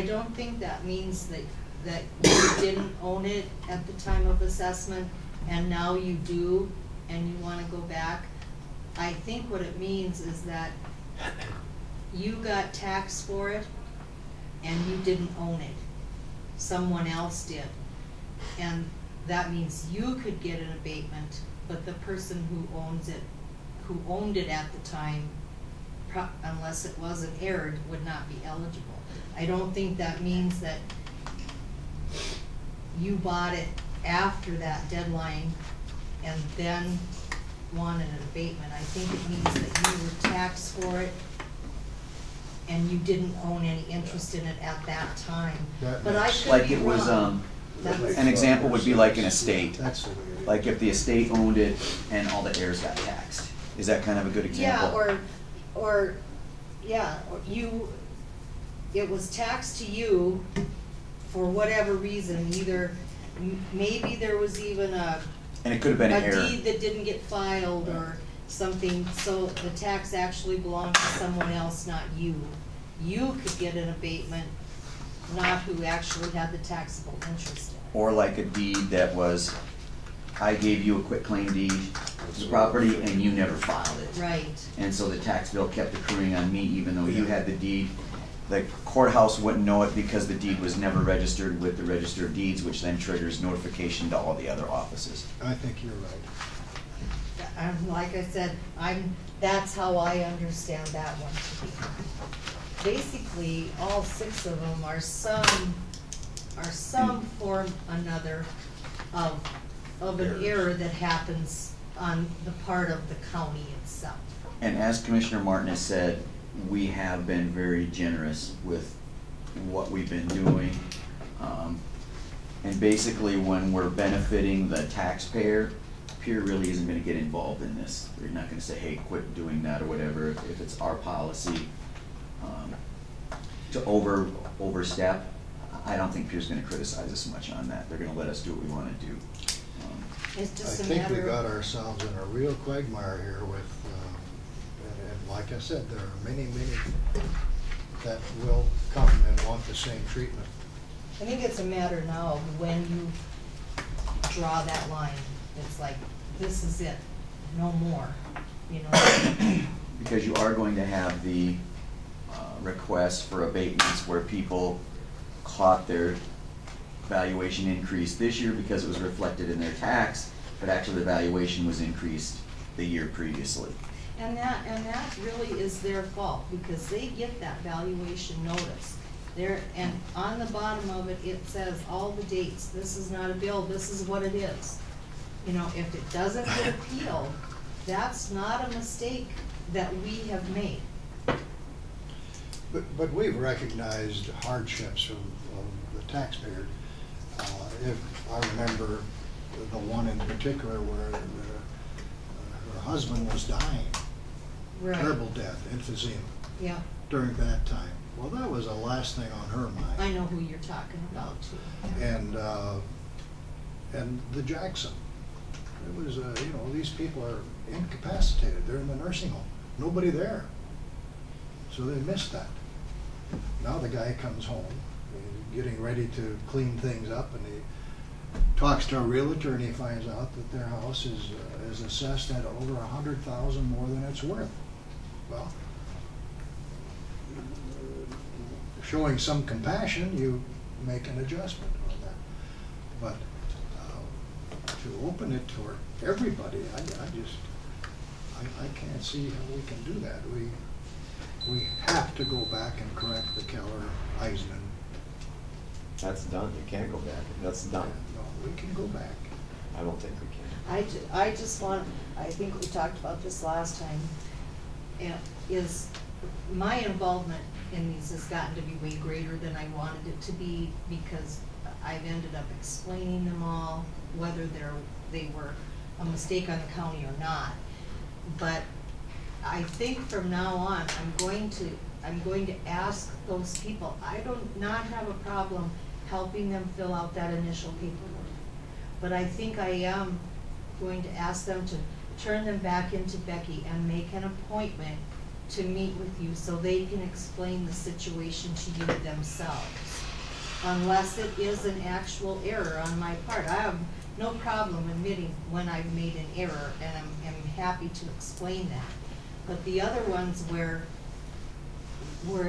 don't think that means that you didn't own it at the time of assessment and now you do and you wanna go back. I think what it means is that you got taxed for it and you didn't own it. Someone else did. And that means you could get an abatement, but the person who owned it at the time, unless it wasn't aired, would not be eligible. I don't think that means that you bought it after that deadline and then wanted an abatement. I think it means that you were taxed for it and you didn't own any interest in it at that time. But I could
Like
be
it was,
wrong.
an example would be like an estate.
That's the way it is.
Like if the estate owned it and all the heirs got taxed. Is that kind of a good example?
Yeah, or it was taxed to you for whatever reason, either, maybe there was even
And it could have been an error.
a deed that didn't get filed or something, so the tax actually belonged to someone else, not you. You could get an abatement, not who actually had the taxable interest in it.
Or like a deed that was, I gave you a quitclaim deed to the property and you never filed it.
Right.
And so the tax bill kept accruing on me even though you had the deed. The courthouse wouldn't know it because the deed was never registered with the Register of Deeds, which then triggers notification to all the other offices.
I think you're right.
Like I said, that's how I understand that one to be. Basically, all 6 of them are some form or another of an error that happens on the part of the county itself.
And as Commissioner Martin has said, we have been very generous with what we've been doing. And basically when we're benefiting the taxpayer, Pier really isn't gonna get involved in this. They're not gonna say, hey, quit doing that or whatever, if it's our policy. To overstep, I don't think Pier's gonna criticize us much on that. They're gonna let us do what we wanna do.
It's just
I
a
think
matter
we
of.
got ourselves in a real quagmire here with, and like I said, there are many that will come and want the same treatment.
I think it's a matter now of when you draw that line. It's like, this is it, no more, you know?
Because you are going to have the requests for abatements where people caught their valuation increase this year because it was reflected in their tax, but actually the valuation was increased the year previously.
And that really is their fault, because they get that valuation notice. And on the bottom of it, it says all the dates. This is not a bill, this is what it is. You know, if it doesn't get appealed, that's not a mistake that we have made.
But we've recognized hardships of the taxpayer. If I remember the one in particular where her husband was dying,
Right.
terrible death, emphysema,
Yeah,
during that time. Well, that was the last thing on her mind.
I know who you're talking about too.
And the Jackson. It was, you know, these people are incapacitated. They're in the nursing home. Nobody there. So they missed that. Now the guy comes home, he's getting ready to clean things up, and he talks to a realtor and he finds out that their house is assessed at over $100,000 more than it's worth. Well, showing some compassion, you make an adjustment on that. But to open it to everybody, I can't see how we can do that. we have to go back and correct the Keller-Eisman.
That's done, you can't go back, that's done.
No, we can go back.
I don't think we can.
I just want, I think we talked about this last time, and is my involvement in these has gotten to be way greater than I wanted it to be, because I've ended up explaining them all, whether they were a mistake on the county or not. But I think from now on, I'm going to ask those people, I do not have a problem helping them fill out that initial paperwork. But I think I am going to ask them to turn them back into Becky and make an appointment to meet with you so they can explain the situation to you themselves. Unless it is an actual error on my part. I have no problem admitting when I've made an error, and I'm happy to explain that. But the other ones where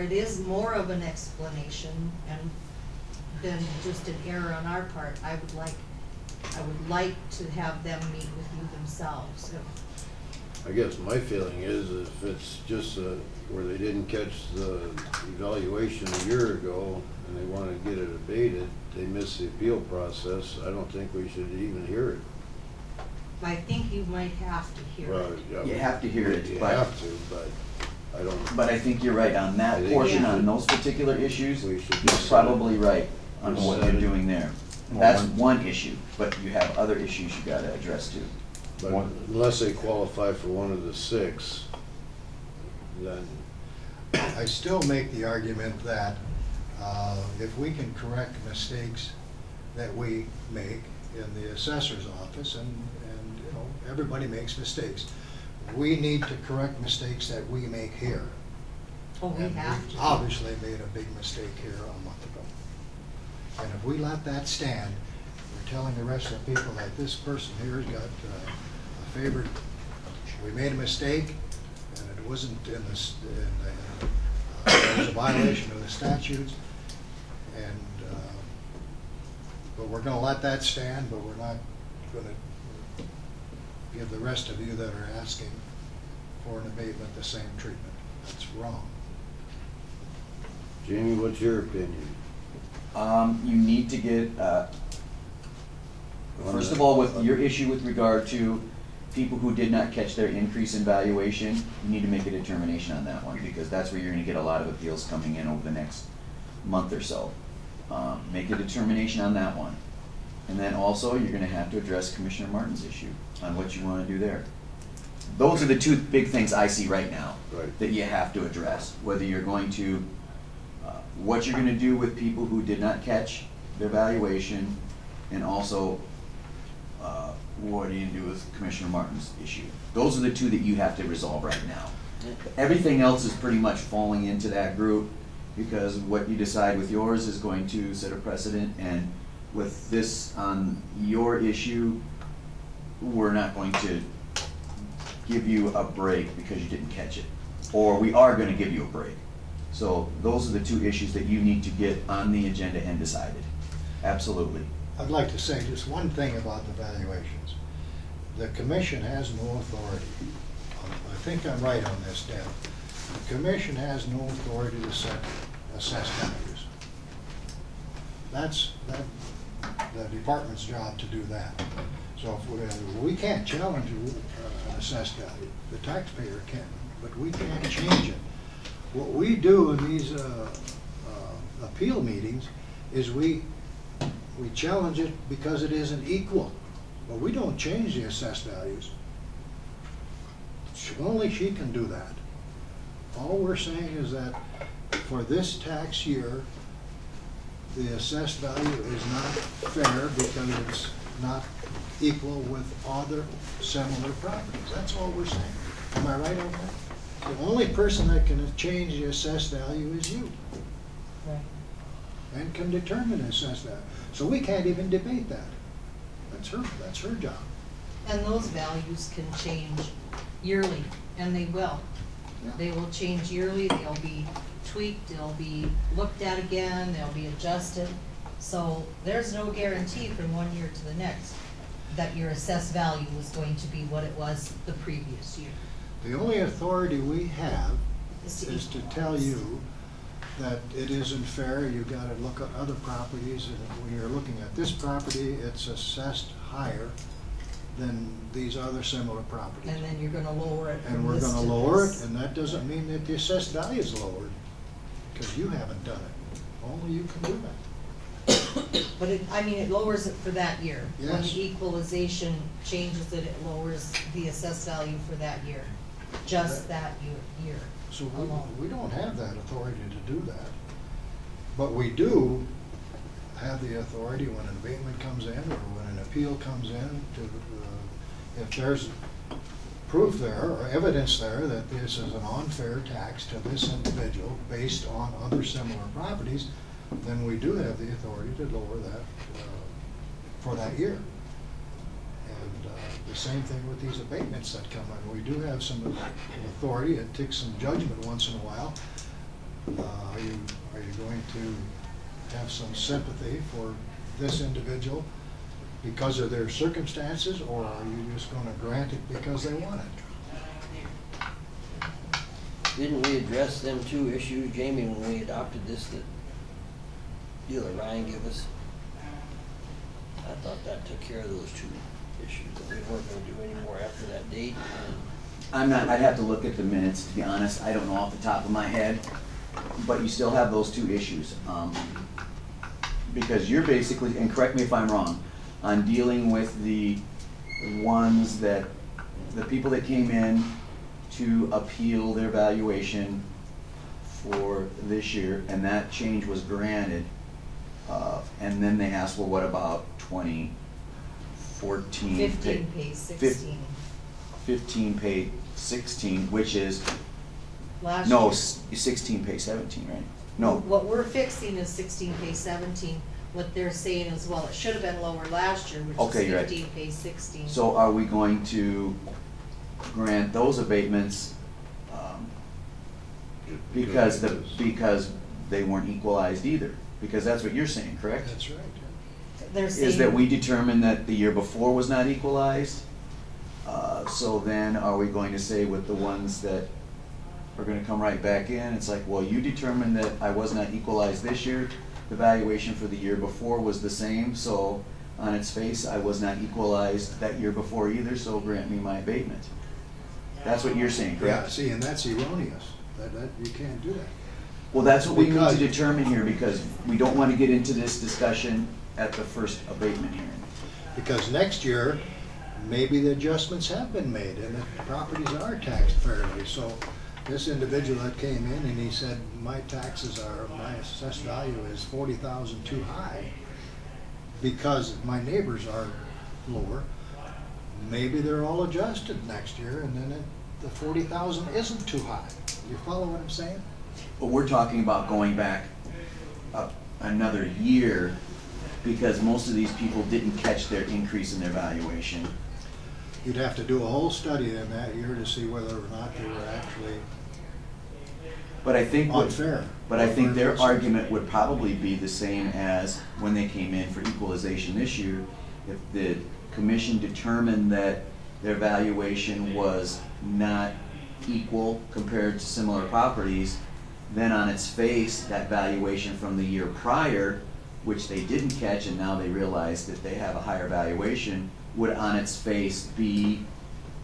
it is more of an explanation and than just an error on our part, I would like to have them meet with you themselves.
I guess my feeling is if it's just where they didn't catch the evaluation a year ago and they want to get it abated, they missed the appeal process, I don't think we should even hear it.
I think you might have to hear it.
Yeah,
You have to hear it,
You
but-
have to, but I don't.
But I think you're right, on
I
that
think
portion,
we
on
should-
those particular issues,
we should
you're
just
probably right on
just
what
set
you're
it.
doing there.
Well,
That's
one-
one issue, but you have other issues you gotta address too.
But
One-
unless they qualify for one of the 6, then
I still make the argument that if we can correct mistakes that we make in the assessor's office, and you know, everybody makes mistakes, we need to correct mistakes that we make here.
Oh, we
And
have to.
obviously made a big mistake here a month ago. And if we let that stand, we're telling the rest of the people that this person here has got a favorite, we made a mistake, and it wasn't in this, it was a violation of the statutes, and, but we're gonna let that stand, but we're not gonna give the rest of you that are asking for an abatement the same treatment. That's wrong.
Jamie, what's your opinion?
You need to get, first of all, with your issue with regard to people who did not catch their increase in valuation, you need to make a determination on that one, because that's where you're gonna get a lot of appeals coming in over the next month or so. Make a determination on that one. And then also, you're gonna have to address Commissioner Martin's issue on what you wanna do there. Those are the two big things I see right now
Right.
that you have to address, whether you're going to, what you're gonna do with people who did not catch their valuation, and also, what are you gonna do with Commissioner Martin's issue? Those are the two that you have to resolve right now. Everything else is pretty much falling into that group, because what you decide with yours is going to set a precedent, and with this on your issue, we're not going to give you a break because you didn't catch it, or we are gonna give you a break. So those are the two issues that you need to get on the agenda and decided. Absolutely.
I'd like to say just one thing about the valuations. The commission has no authority. I think I'm right on this, Deb. The commission has no authority to set assessed values. That's the department's job to do that. So if we can't challenge an assessed value, the taxpayer can, but we can't change it. What we do in these appeal meetings is we challenge it because it isn't equal, but we don't change the assessed values. Only she can do that. All we're saying is that for this tax year, the assessed value is not fair because it's not equal with other similar properties. That's all we're saying. Am I right on that? The only person that can change the assessed value is you.
Right.
And can determine the assessed value. So we can't even debate that. That's her job.
And those values can change yearly, and they will.
Yeah.
They will change yearly, they'll be tweaked, they'll be looked at again, they'll be adjusted. So there's no guarantee from one year to the next that your assessed value is going to be what it was the previous year.
The only authority we have is to tell you that it isn't fair, you gotta look at other properties, and when you're looking at this property, it's assessed higher than these other similar properties.
And then you're gonna lower it
And
from
we're
this
gonna
to
lower it,
this.
and that doesn't mean that the assessed value is lowered, because you haven't done it. Only you can do that.
But it, I mean, it lowers it for that year. When
Yes.
the equalization changes it, it lowers the assessed value for that year, just that year.
So
alone.
we don't have that authority to do that. But we do have the authority when an abatement comes in or when an appeal comes in to, if there's proof there or evidence there that this is an unfair tax to this individual based on other similar properties, then we do have the authority to lower that for that year. And the same thing with these abatements that come in. We do have some authority. It takes some judgment once in a while. Are you going to have some sympathy for this individual because of their circumstances, or are you just going to grant it because they want it?
Didn't we address them two issues, Jamie, when we adopted this that dealer Ryan gave us? I thought that took care of those two issues, that we weren't gonna do any more after that date.
I'd have to look at the minutes, to be honest, I don't know off the top of my head, but you still have those two issues. Because you're basically, and correct me if I'm wrong, on dealing with the ones that, the people that came in to appeal their valuation for this year, and that change was granted, and then they asked, well, what about 2014?
15 pays 16.
15 paid 16, which is,
Last
no,
year.
16 pay 17, right? No,
What we're fixing is 16 pays 17. What they're saying is, well, it should have been lower last year, which
Okay,
is
you're right.
15 pays 16.
so are we going to grant those abatements because they weren't equalized either? Because that's what you're saying, correct?
That's right.
They're saying.
Is that we determined that the year before was not equalized? So then are we going to say with the ones that are gonna come right back in, it's like, well, you determined that I was not equalized this year, the valuation for the year before was the same, so on its face, I was not equalized that year before either, so grant me my abatement. That's what you're saying,
Yeah,
correct?
see, and that's erroneous. That you can't do that.
Well, that's what we need
Because-
to determine here, because we don't wanna get into this discussion at the first abatement hearing.
Because next year, maybe the adjustments have been made and the properties are taxed fairly. So this individual that came in and he said, my assessed value is 40,000 too high because my neighbors are lower. Maybe they're all adjusted next year and then the 40,000 isn't too high. You follow what I'm saying?
But we're talking about going back up another year because most of these people didn't catch their increase in their valuation.
You'd have to do a whole study in that year to see whether or not they were actually
But I think
unfair.
But I think their argument would probably be the same as when they came in for equalization this year. If the commission determined that their valuation was not equal compared to similar properties, then on its face, that valuation from the year prior, which they didn't catch and now they realize that they have a higher valuation, would on its face be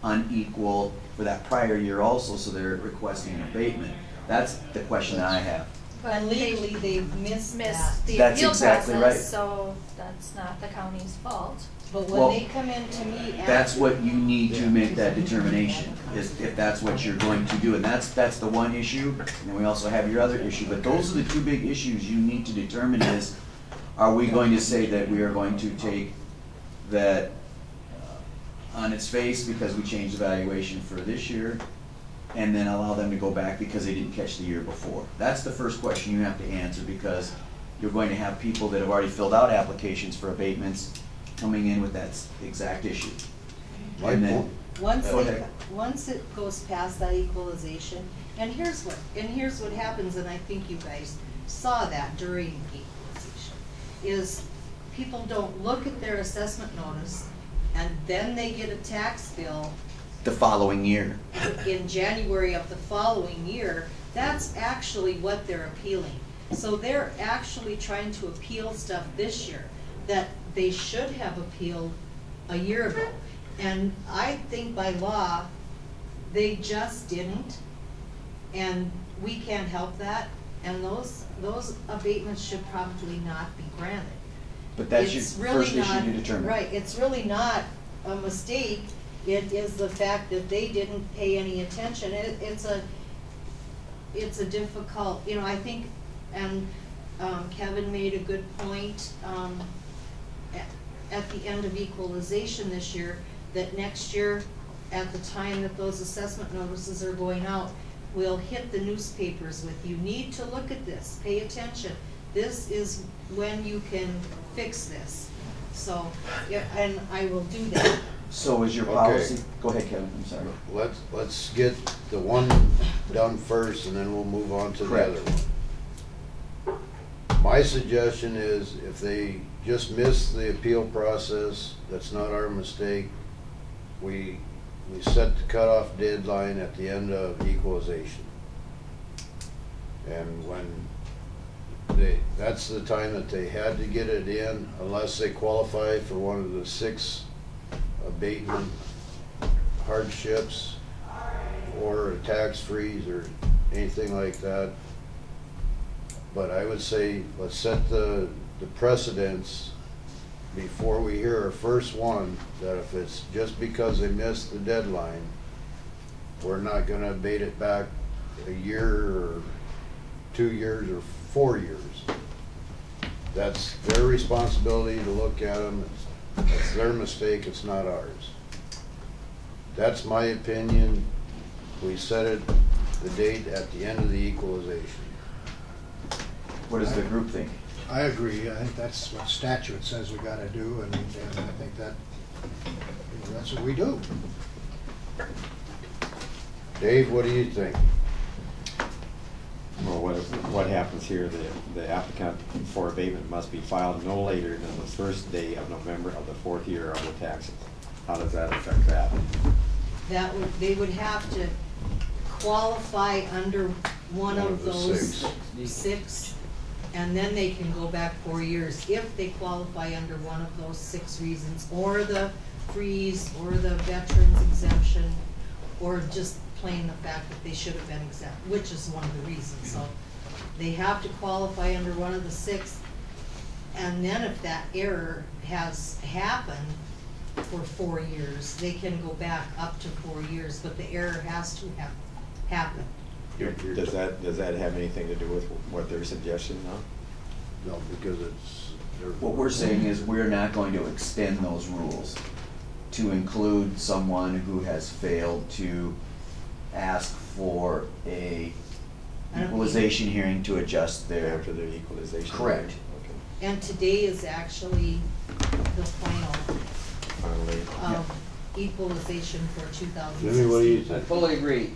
unequal for that prior year also, so they're requesting an abatement. That's the question that I have.
And legally, they've missed that.
Missed the
That's
appeal
exactly right.
process, so that's not the county's fault.
But
Well,
when they come in to me after.
That's what you need to make that determination, is if that's what you're going to do. And that's the one issue, and then we also have your other issue. But those are the two big issues you need to determine is, are we going to say that we are going to take that on its face because we changed the valuation for this year, and then allow them to go back because they didn't catch the year before? That's the first question you have to answer, because you're going to have people that have already filled out applications for abatements coming in with that exact issue. And then,
Once
Go
it,
ahead.
once it goes past that equalization, and here's what happens, and I think you guys saw that during equalization, is people don't look at their assessment notice, and then they get a tax bill
the following year.
in January of the following year That's actually what they're appealing. So they're actually trying to appeal stuff this year that they should have appealed a year ago. And I think by law, they just didn't, and we can't help that, and those abatements should probably not be granted.
But that's your
It's really
first issue
not-
to determine.
Right, it's really not a mistake, it is the fact that they didn't pay any attention. It's a difficult, you know, I think, and Kevin made a good point, at the end of equalization this year, that next year, at the time that those assessment notices are going out, we'll hit the newspapers with, you need to look at this, pay attention. This is when you can fix this. So, yeah, and I will do that.
So is your
Okay.
policy, go ahead, Kevin, I'm sorry.
Let's get the one done first, and then we'll move on to the
Correct.
other one. My suggestion is, if they just miss the appeal process, that's not our mistake. We set the cutoff deadline at the end of equalization. And that's the time that they had to get it in, unless they qualify for one of the 6 abatement hardships or a tax freeze or anything like that. But I would say, let's set the precedence before we hear our first one, that if it's just because they missed the deadline, we're not gonna abate it back a year or 2 years or 4 years. That's their responsibility to look at them. It's their mistake, it's not ours. That's my opinion. We set it, the date at the end of the equalization.
What does the group think?
I agree. I think that's what statute says we gotta do, and I think that, you know, that's what we do.
Dave, what do you think?
Well, what happens here, the applicant for abatement must be filed no later than the first day of November of the 4th year of the taxes. How does that affect that?
They would have to qualify under one of
the
those
6.
6, and then they can go back 4 years if they qualify under one of those 6 reasons, or the freeze, or the veterans exemption, or just plain the fact that they should have been exempt, which is one of the reasons. So they have to qualify under one of the 6, and then if that error has happened for 4 years, they can go back up to 4 years, but the error has to have happened.
Does that have anything to do with what their suggestion now?
No, because it's.
What we're saying is we're not going to extend those rules to include someone who has failed to ask for a equalization hearing to adjust their.
After the equalization?
Correct.
Okay.
And today is actually the final
Finally.
equalization for 2016.
Jimmy, what do you
I
think?
fully agree.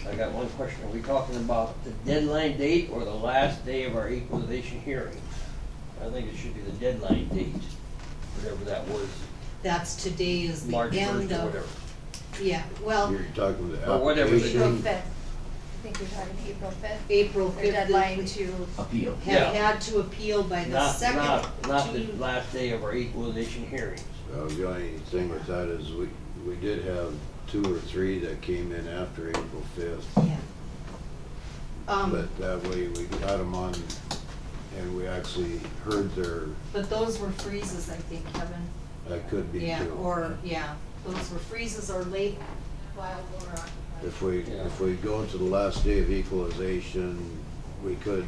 I got one question. Are we talking about the deadline date or the last day of our equalization hearing? I think it should be the deadline date, whatever that was,
That's today is the
March 1st
end
or
of,
whatever.
yeah, well,
You're talking the
Or whatever the-
April
application.
5th. I think you're talking April 5th.
April
The
5th.
deadline to,
Appeal.
Had
Yeah.
to appeal by the
Not,
second.
not the
to-
last day of our equalization hearings.
The only thing with that is we did have 2 or 3 that came in after April 5th.
Yeah.
But that way we got them on, and we actually heard their,
But those were freezes, I think, Kevin.
that could be too.
Yeah, or, yeah, those were freezes or late filed owner occupied.
If we go to the last day of equalization, we could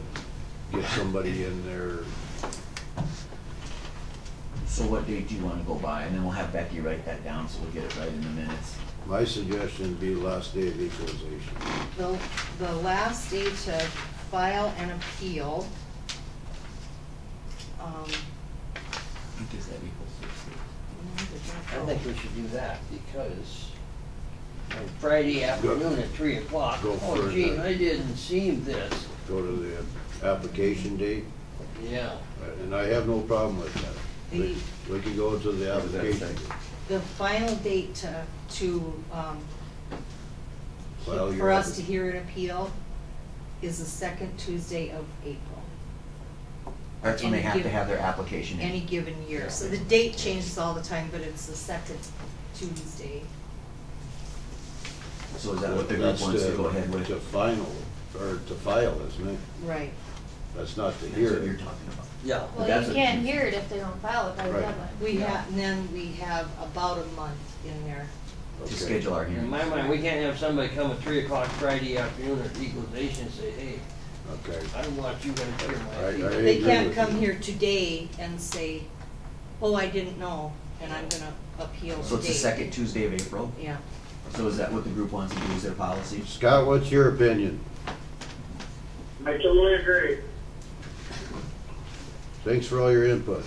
get somebody in there.
So what date do you want to go by? And then we'll have Becky write that down so we'll get it right in the minutes.
My suggestion would be last day of equalization.
The last day to file an appeal,
Does that equal 60?
I think we should do that because on Friday afternoon at 3 o'clock,
Go
oh
for it
gee,
then.
I didn't see this.
Go to the application date,
Yeah.
and I have no problem with that. We can go to the
What does that
application.
say?
the final date
File
for
your
us to hear an appeal is the second Tuesday of April.
That's when they
Any
have to
given-
have their application in.
Any given year, so the date changes all the time, but it's the second Tuesday.
So is that what the group
That's
wants to go ahead with?
To final, or to file, isn't it?
Right.
That's not to
That's
hear
what
it.
you're talking about.
Yeah.
Well,
That's
you
what
can't
you-
hear it if they don't file it by the
Right.
deadline.
We have, and then we have about a month in there.
To
Okay.
schedule our
In
hearings.
my mind, we can't have somebody come at 3 o'clock Friday afternoon at equalization and say, hey,
Okay.
I don't want you guys to hear my
I
opinion.
They
agree
can't
with
come
you.
here today and say, oh, I didn't know, and I'm gonna appeal today.
So it's the second Tuesday of April?
Yeah.
So is that what the group wants to do, is their policy?
Scott, what's your opinion?
I totally agree.
Thanks for all your input.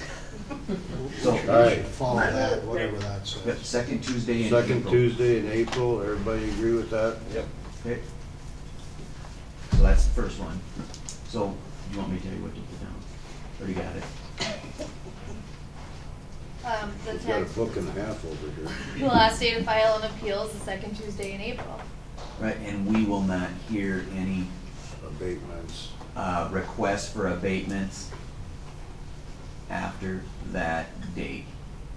So,
All right.
Follow that, whatever that
yep,
says.
second Tuesday in April.
Second Tuesday in April, everybody agree with that?
Yep.
Okay. So that's the first one. So, do you want me to tell you what to put down? Or you got it?
The
We've got a
tax,
book and a half over here.
the last day to file an appeal is the second Tuesday in April.
Right, and we will not hear any
Abatements.
requests for abatements after that date.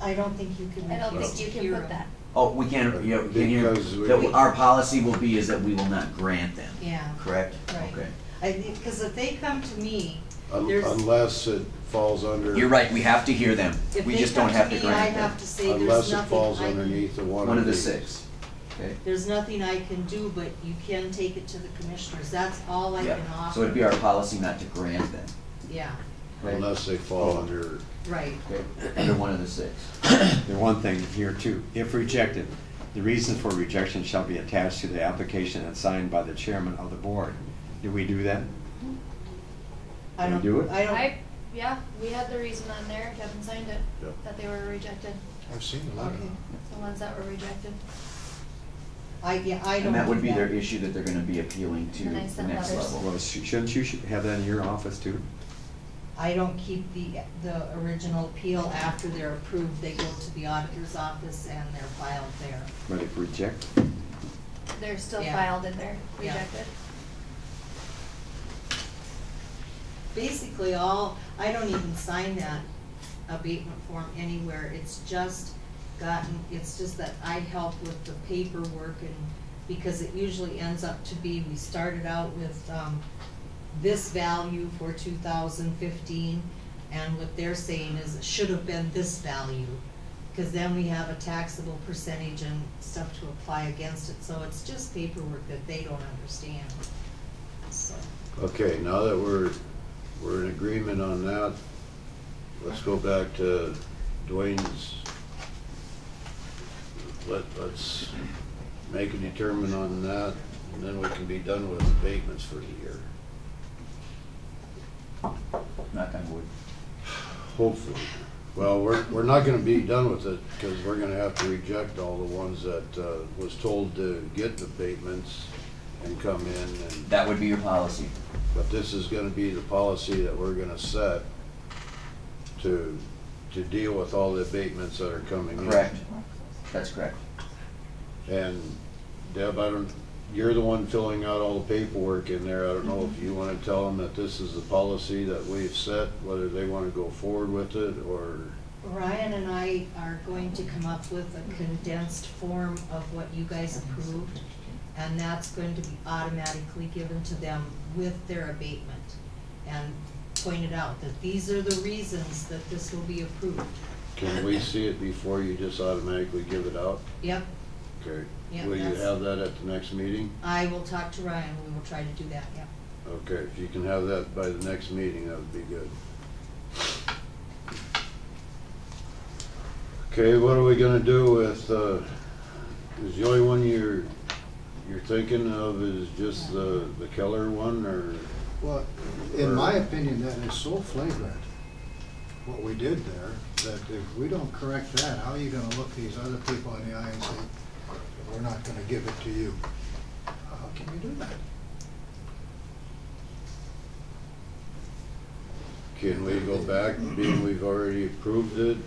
I don't think you can.
I don't
refuse
think
to
you
hear
can put
them.
that.
Oh, we can't, yeah, we can hear,
Because we-
that our policy will be is that we will not grant them.
Yeah.
Correct?
Right.
Okay.
I think, because if they come to me, there's.
Unless it falls under.
You're right, we have to hear them.
If
We
they
just don't
come
have to
me,
grant
I
them.
have to say, there's
Unless it
nothing
falls
I can.
underneath the
One of the
these.
6. Okay?
There's nothing I can do, but you can take it to the commissioners, that's all I
Yeah.
can offer.
So it'd be our policy not to grant them.
Yeah,
Okay?
Unless they fall under.
right.
Okay, under one of the 6.
The one thing here too, if rejected, the reasons for rejection shall be attached to the application and signed by the chairman of the board. Do we do that?
I
Can we
don't,
do it?
I don't,
Yeah, we had the reason on there, Kevin signed it,
Yep.
that they were rejected,
I've seen a lot of
okay.
them.
the ones that were rejected.
I don't
And that would
do
be their issue that they're gonna be appealing to
And I
the
sent
next
letters.
level.
Well, shouldn't you have that in your office too?
I don't keep the original appeal after they're approved, they go to the auditor's office and they're filed there.
But if reject,
They're still
Yeah.
filed in there,
Yeah.
rejected.
Basically I don't even sign that abatement form anywhere, it's just that I help with the paperwork and, because it usually ends up to be, we started out with, this value for 2015, and what they're saying is it should have been this value, because then we have a taxable percentage and stuff to apply against it, so it's just paperwork that they don't understand, so.
Okay, now that we're in agreement on that, let's go back to Dwayne's. Let's make a determination on that, and then we can be done with abatements for the year.
Knock on wood.
Hopefully. Well, we're not gonna be done with it, because we're gonna have to reject all the ones that, was told to get abatements and come in and,
That would be your policy.
but this is gonna be the policy that we're gonna set to deal with all the abatements that are coming in.
Correct. That's correct.
And Deb, you're the one filling out all the paperwork in there. I don't know if you wanna tell them that this is the policy that we've set, whether they wanna go forward with it, or,
Ryan and I are going to come up with a condensed form of what you guys approved, and that's going to be automatically given to them with their abatement. And pointed out that these are the reasons that this will be approved.
can we see it before you just automatically give it out?
Yep,
Okay.
Yeah,
Will you
that's-
have that at the next meeting?
I will talk to Ryan, we will try to do that, yep.
Okay, if you can have that by the next meeting, that would be good. Okay, what are we gonna do with, is the only one you're thinking of is just the Keller one, or?
Well, in my opinion, that is so flagrant, what we did there, that if we don't correct that, how are you gonna look these other people in the eye and say, we're not gonna give it to you? How can you do that?
Can we go back, being we've already approved it,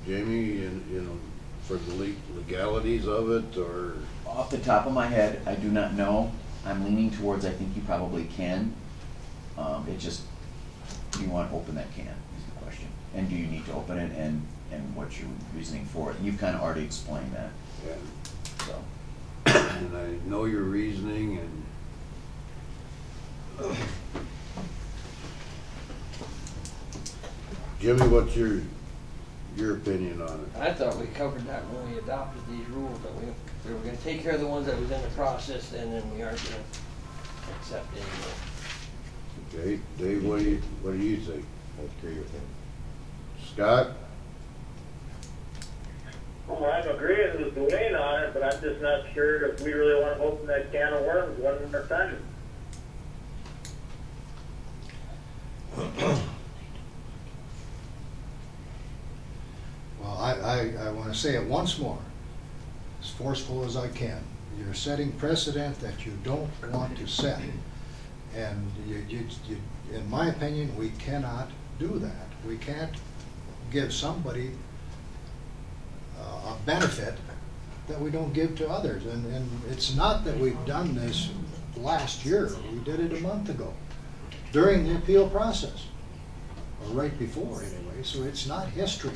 Jamie, you know, for the legalities of it, or?
Off the top of my head, I do not know. I'm leaning towards, I think you probably can. It just, do you want to open that can, is the question. And do you need to open it, and what's your reasoning for it? You've kind of already explained that,
And,
so.
and I know your reasoning, and Jimmy, what's your opinion on it?
I thought we covered that when we adopted these rules, that we were gonna take care of the ones that was in the process, and then we aren't gonna accept anymore.
Okay, Dave, what do you think?
I agree with him.
Scott?
Well, I'm agreeing with Dwayne on it, but I'm just not sure if we really want to open that can of worms one more time.
Well, I want to say it once more, as forceful as I can. You're setting precedent that you don't want to set. And in my opinion, we cannot do that. We can't give somebody a benefit that we don't give to others. And it's not that we've done this last year. We did it a month ago during the appeal process, or right before anyway, so it's not history.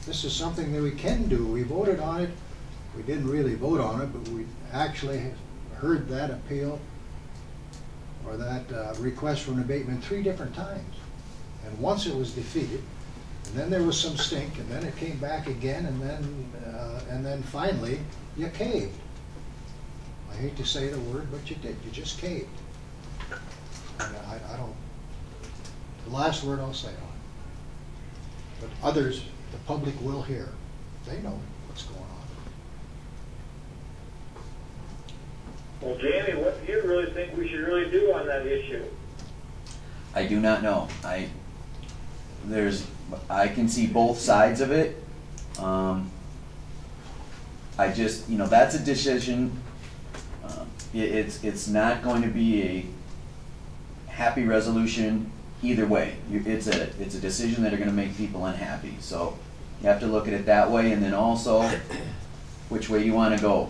This is something that we can do. We voted on it. We didn't really vote on it, but we actually heard that appeal or that request for an abatement 3 different times. And once it was defeated, and then there was some stink, and then it came back again, and then finally you caved. I hate to say the word, but you did. You just caved. And I don't. The last word I'll say on it. But others, the public will hear. They know what's going on.
Well, Jamie, what do you really think we should really do on that issue?
I do not know. I can see both sides of it. I just, that's a decision. It's not going to be a happy resolution either way. It's a decision that are going to make people unhappy. So you have to look at it that way, and then also which way you want to go.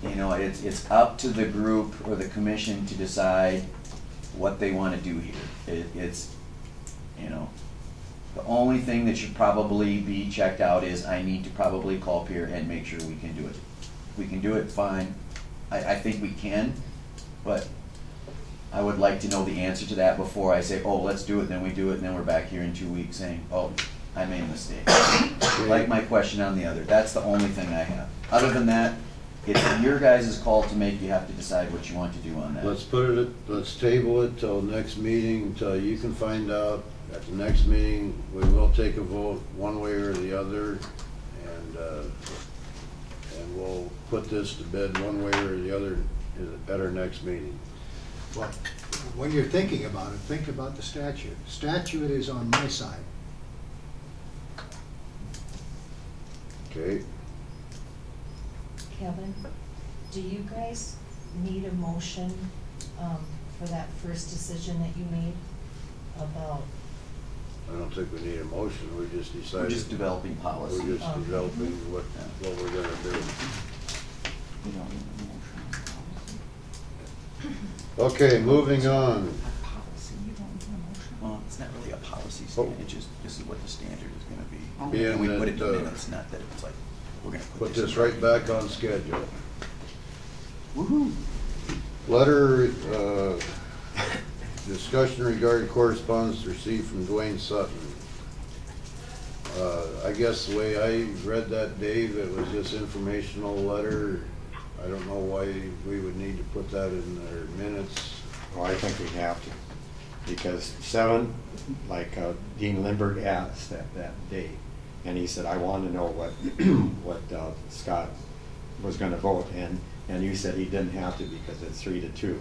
It's up to the group or the commission to decide what they want to do here. The only thing that should probably be checked out is I need to probably call Pierre and make sure we can do it. If we can do it, fine. I think we can, but I would like to know the answer to that before I say, oh, let's do it, then we do it, and then we're back here in 2 weeks saying, oh, I made a mistake. Like my question on the other. That's the only thing I have. Other than that, it's your guys' call to make. You have to decide what you want to do on that.
Let's table it till next meeting, until you can find out. At the next meeting, we will take a vote one way or the other, and we'll put this to bed one way or the other at our next meeting.
Well, when you're thinking about it, think about the statute. Statute is on my side.
Okay.
Kevin, do you guys need a motion for that first decision that you made about?
I don't think we need a motion. We just decided.
We're just developing policy.
We're just developing what we're going to do.
We don't need a motion.
Okay, moving on.
Well, it's not really a policy statement. It's just this is what the standard is going to be.
Being
And we put it in
that,
the minutes, not that it's like we're going to
Put this right back on schedule.
Woohoo!
Letter, discussion regarding correspondence received from Dwayne Sutton. I guess the way I read that, Dave, it was just informational letter. I don't know why we would need to put that in our minutes.
Well, I think we have to, because 7, like Dean Lindbergh asked that day, and he said, I want to know what Scott was going to vote, and you said he didn't have to because it's 3-2.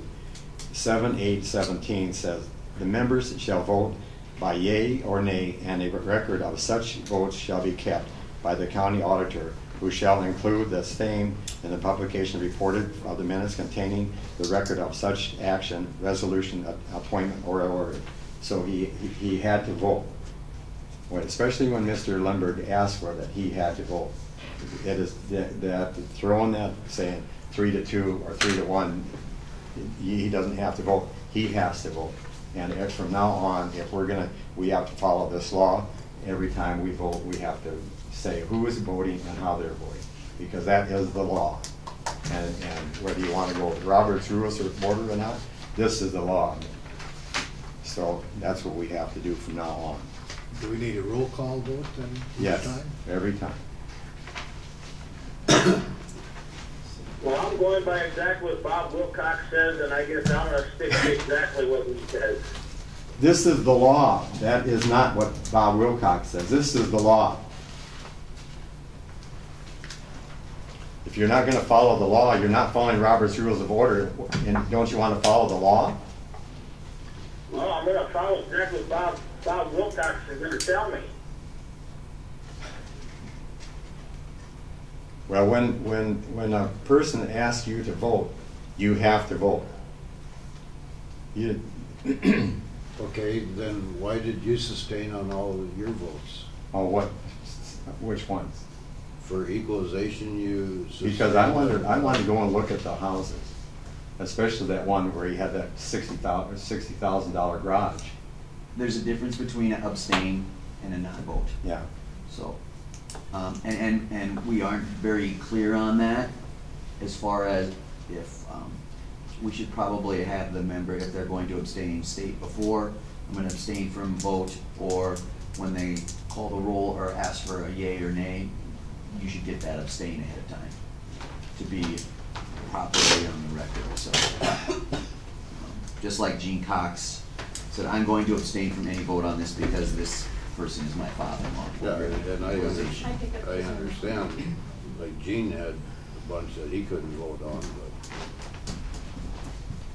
7-8-17 says, the members shall vote by yea or nay, and a record of such votes shall be kept by the county auditor, who shall include the same in the publication reported of the minutes containing the record of such action, resolution, appointment, or order. So he had to vote. Especially when Mr. Lindbergh asked for that, he had to vote. It is that throwing that, saying, 3-2 or 3-1, he doesn't have to vote. He has to vote. And from now on, if we have to follow this law. Every time we vote, we have to say who is voting and how they're voting, because that is the law. And whether you want to go with Robert's rules or order or not, this is the law. So that's what we have to do from now on.
Do we need a roll call vote then?
Yes,
Time?
every time.
Well, I'm going by exactly what Bob Wilcox says, and I guess I'm gonna stick to exactly what he says.
This is the law. That is not what Bob Wilcox says. This is the law. If you're not going to follow the law, you're not following Robert's Rules of Order, and don't you want to follow the law?
Well, I'm gonna follow exactly what Bob Wilcox is gonna tell me.
Well, when a person asks you to vote, you have to vote. You,
Okay, then why did you sustain on all of your votes?
oh, what? Which ones?
For equalization, you sustained?
Because I wanted to go and look at the houses, especially that one where he had that $60,000 garage.
There's a difference between an abstain and a non-vote.
Yeah.
So, and we aren't very clear on that as far as if, we should probably have the member, if they're going to abstain, state before, I'm gonna abstain from vote, or when they call the roll or ask for a yay or nay, you should get that abstain ahead of time to be properly on the record, so. Just like Gene Cox said, I'm going to abstain from any vote on this because this person is my father-in-law.
Yeah, and I understand, like Gene had a bunch that he couldn't vote on, but.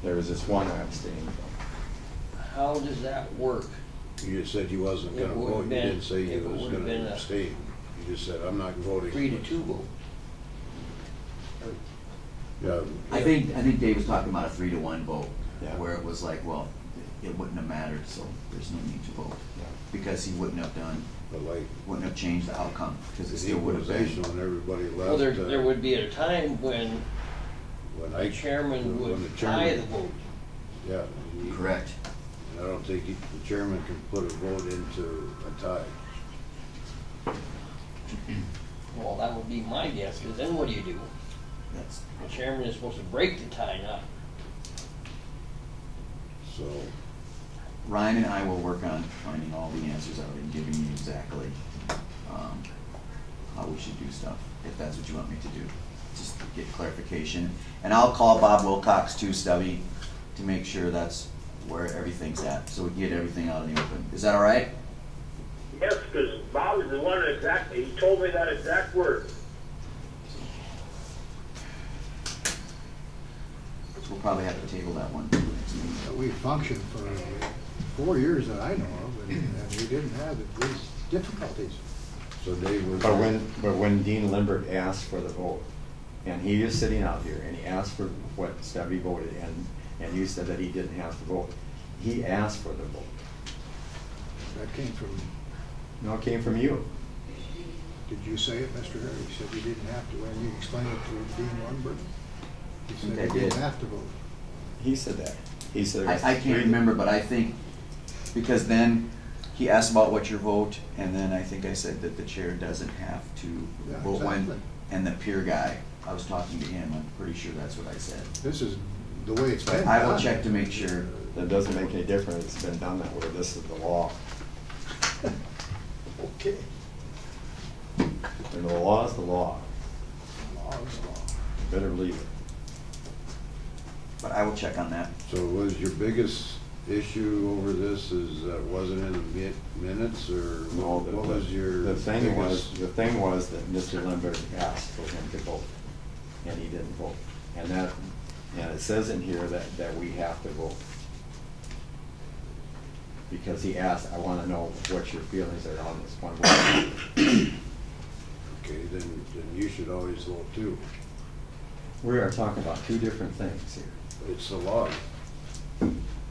There was this one I abstained from.
How does that work?
You just said you wasn't
It
gonna
would've
vote, you
been-
didn't say
if
you
it
was
would've been
gonna
a
abstain. You just said, I'm not voting.
3-2 vote.
Yeah.
I think Dave was talking about a 3-1 vote,
Yeah.
where it was like, well, it wouldn't have mattered, so there's no need to vote.
Yeah.
Because he wouldn't have
But like,
wouldn't have changed the outcome, because it
the
still would have
equalization
been.
when everybody left.
Well, there would be a time when
When
the chairman
when
would
the
tie the
chairman-
vote.
Yeah.
Correct.
I don't think the chairman can put a vote into a tie.
Well, that would be my guess, because then what do you do?
That's,
The chairman is supposed to break the tie, not.
So,
Ryan and I will work on finding all the answers out and giving you exactly, how we should do stuff, if that's what you want me to do. Just to get clarification. And I'll call Bob Wilcox too, Stubby, to make sure that's where everything's at, so we can get everything out in the open. Is that all right?
Yes, because Bob is the one that exactly, he told me that exact word.
So we'll probably have to table that one to the next meeting.
We functioned for 4 years that I know of, and we didn't have these difficulties.
so Dave was.
But when Dean Lambert asked for the vote, and he is sitting out here, and he asked for what Stubby voted, and you said that he didn't have to vote, he asked for the vote.
That came from,
No, it came from you.
did you say it, Mr. Harry? You said you didn't have to, when you explained it to Dean Lundberg? You
think
said
I
you didn't
did.
have to vote.
He said that. He said.
I can't remember, but I think, because then he asked about what your vote, and then I think I said that the chair doesn't have to
Yeah,
vote when,
exactly.
and the peer guy, I was talking to him, I'm pretty sure that's what I said.
This is the way it's been
But I will
done.
check to make sure.
That doesn't make any difference. It's been done that way. This is the law.
Okay.
And the law is the law.
Law is law.
Better believe it.
But I will check on that.
So was your biggest issue over this is that wasn't in the minutes, or
No,
what was your?
the thing
biggest-
was that Mr. Lambert asked for him to vote, and he didn't vote. And it says in here that we have to vote. Because he asked, I want to know what your feelings are on this one.
Okay, then you should always vote too.
We are talking about two different things here.
It's the law.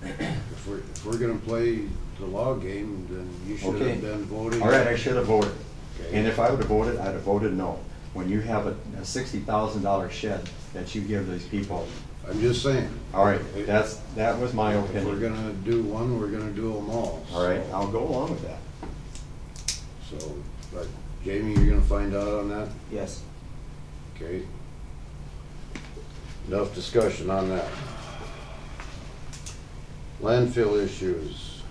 If we're gonna play the law game, then you should
Okay.
have been voting.
All right, I should have voted.
Okay.
And if I would have voted, I'd have voted no. when you have a $60,000 shed that you give these people,
I'm just saying.
all right, that was my
If we're
opinion.
gonna do one, we're gonna do them all.
All right,
so-
I'll go along with that.
So, but Jamie, you're gonna find out on that?
Yes.
Okay. Enough discussion on that. Landfill issues.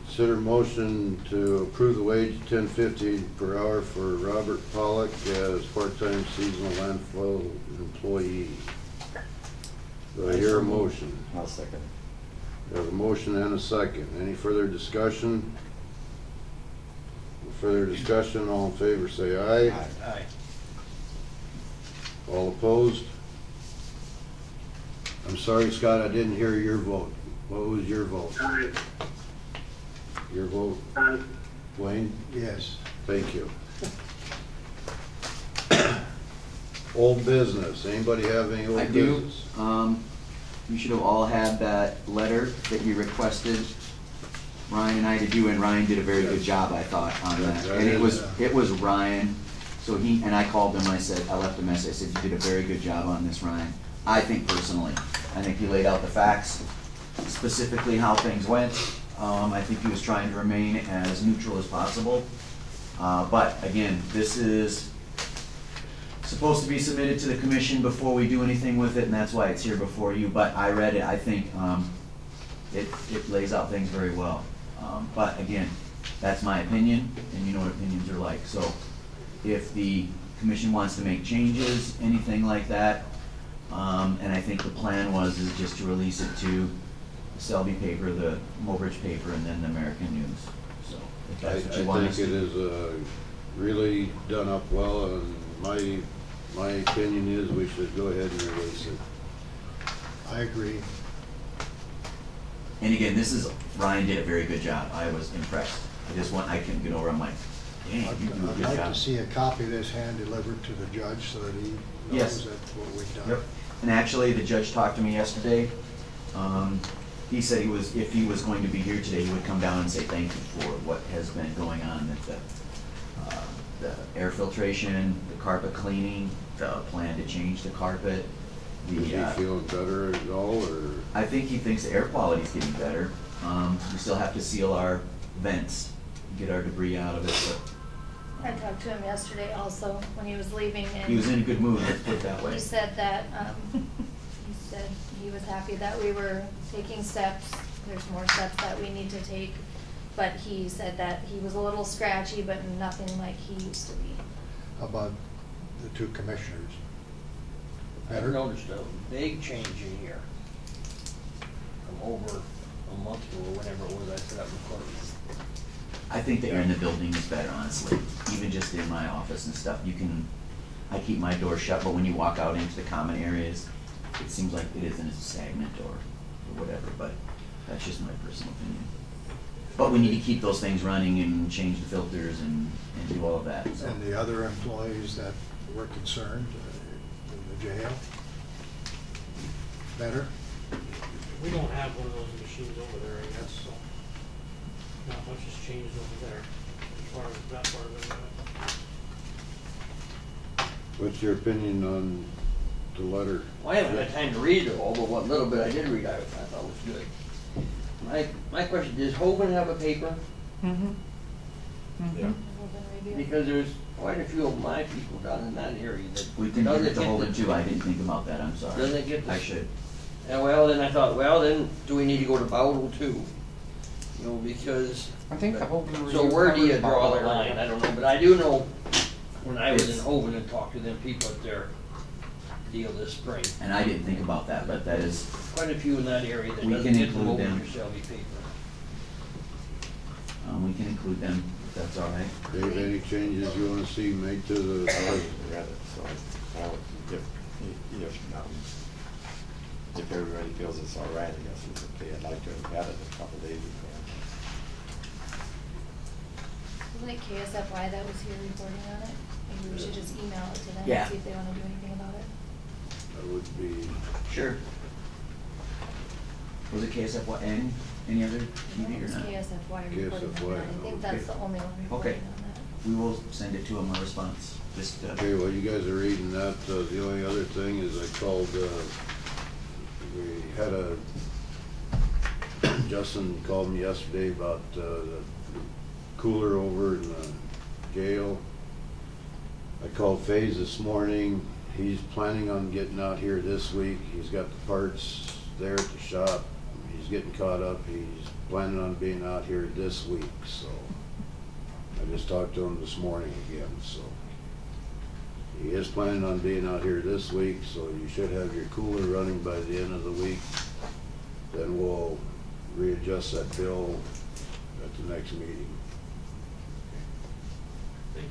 Consider motion to approve the wage $10.50 per hour for Robert Pollock as part-time seasonal landfill employee. Do I hear a motion?
I'll second.
We have a motion and a second. Any further discussion? No further discussion, all in favor say aye.
Aye.
All opposed? I'm sorry, Scott, I didn't hear your vote. What was your vote? Your vote? Wayne?
Yes.
Thank you. Old business. Anybody have any
I
old
do.
business?
You should have all had that letter that you requested Ryan and I to do, and Ryan did a very good job, I thought, on that.
That
And it
is,
was Ryan, so and I called him, I left a message, I said, you did a very good job on this, Ryan. I think personally, I think he laid out the facts, specifically how things went. I think he was trying to remain as neutral as possible. But again, this is supposed to be submitted to the commission before we do anything with it, and that's why it's here before you. But I read it, I think it lays out things very well. But again, that's my opinion, and you know what opinions are like. So if the commission wants to make changes, anything like that, and I think the plan is just to release it to the Selby paper, the Mobridge paper, and then the American News. So if
I
that's what you want
think
us
it
to.
is really done up well, and my opinion is we should go ahead and release it.
I agree.
And again, Ryan did a very good job. I was impressed. I couldn't get over, I'm like, dang, you do a
I'd
good
like
job.
to see a copy of this hand delivered to the judge so that he
Yes.
knows that's what we've done.
Yep. And actually, the judge talked to me yesterday. He said if he was going to be here today, he would come down and say thank you for what has been going on at the air filtration, the carpet cleaning, the plan to change the carpet.
Is he feeling better at all, or?
I think he thinks the air quality is getting better. We still have to seal our vents, get our debris out of it,
I talked to him yesterday also when he was leaving, and
he was in a good mood, let's put it that way.
he said that, he said he was happy that we were taking steps. There's more steps that we need to take, but he said that he was a little scratchy, but nothing like he used to be.
How about the two commissioners?
I've
Better?
noticed a big change in here from over a month ago or whenever it was I set up recording.
I think the air in the building is better, honestly. Even just in my office and stuff, I keep my door shut, but when you walk out into the common areas, it seems like it isn't as stagnant or whatever, but that's just my personal opinion. But we need to keep those things running and change the filters and do all of that, so.
And the other employees that were concerned in the jail? Better?
We don't have one of those machines over there, I guess, so not much has changed over there as far as that part of it.
What's your opinion on the letter?
Well, I haven't had time to read it all, but what little bit I did read, I thought was good. My question, does Hoban have a paper?
Yeah.
Because there's quite a few of my people down in that area that.
We can give
doesn't
it to
get
Holden too, I didn't think about that, I'm sorry.
Doesn't get the.
I should.
And well, then I thought, well, then, do we need to go to Bowdle too? You know, because.
I think the Hogan
So
review
where do you
covers
draw the
Bowdle
line?
area.
I don't know, but I do know, when I was in
It's-
Hoban and talked to them people at their deal this spring,
And I didn't think about that, but that is,
quite a few in that area that
We
doesn't
can
get the
include
Hoban
them.
or Shelby paper.
we can include them, if that's all right.
Dave, any changes you wanna see made to the?
I haven't read it, so I would, if everybody feels it's all right, I guess it's okay. I'd like to have had it a couple days ago.
Wasn't it KSFY that was here reporting on it? Maybe we should just email it to them
Yeah.
and see if they wanna do anything about it.
That would be,
Sure. Was it KSFY, any other TV or
It was
not?
KSFY reporting on
KSFY,
that. I think that's the only one
Okay.
reporting on that.
We will send it to them, a response. Just,
Okay, while you guys are reading that, the only other thing is I called, we had Justin called me yesterday about the cooler over in the jail. I called FaZe this morning. He's planning on getting out here this week. He's got the parts there at the shop. He's getting caught up. He's planning on being out here this week, so I just talked to him this morning again, so he is planning on being out here this week, so you should have your cooler running by the end of the week. Then we'll readjust that bill at the next meeting.
Thank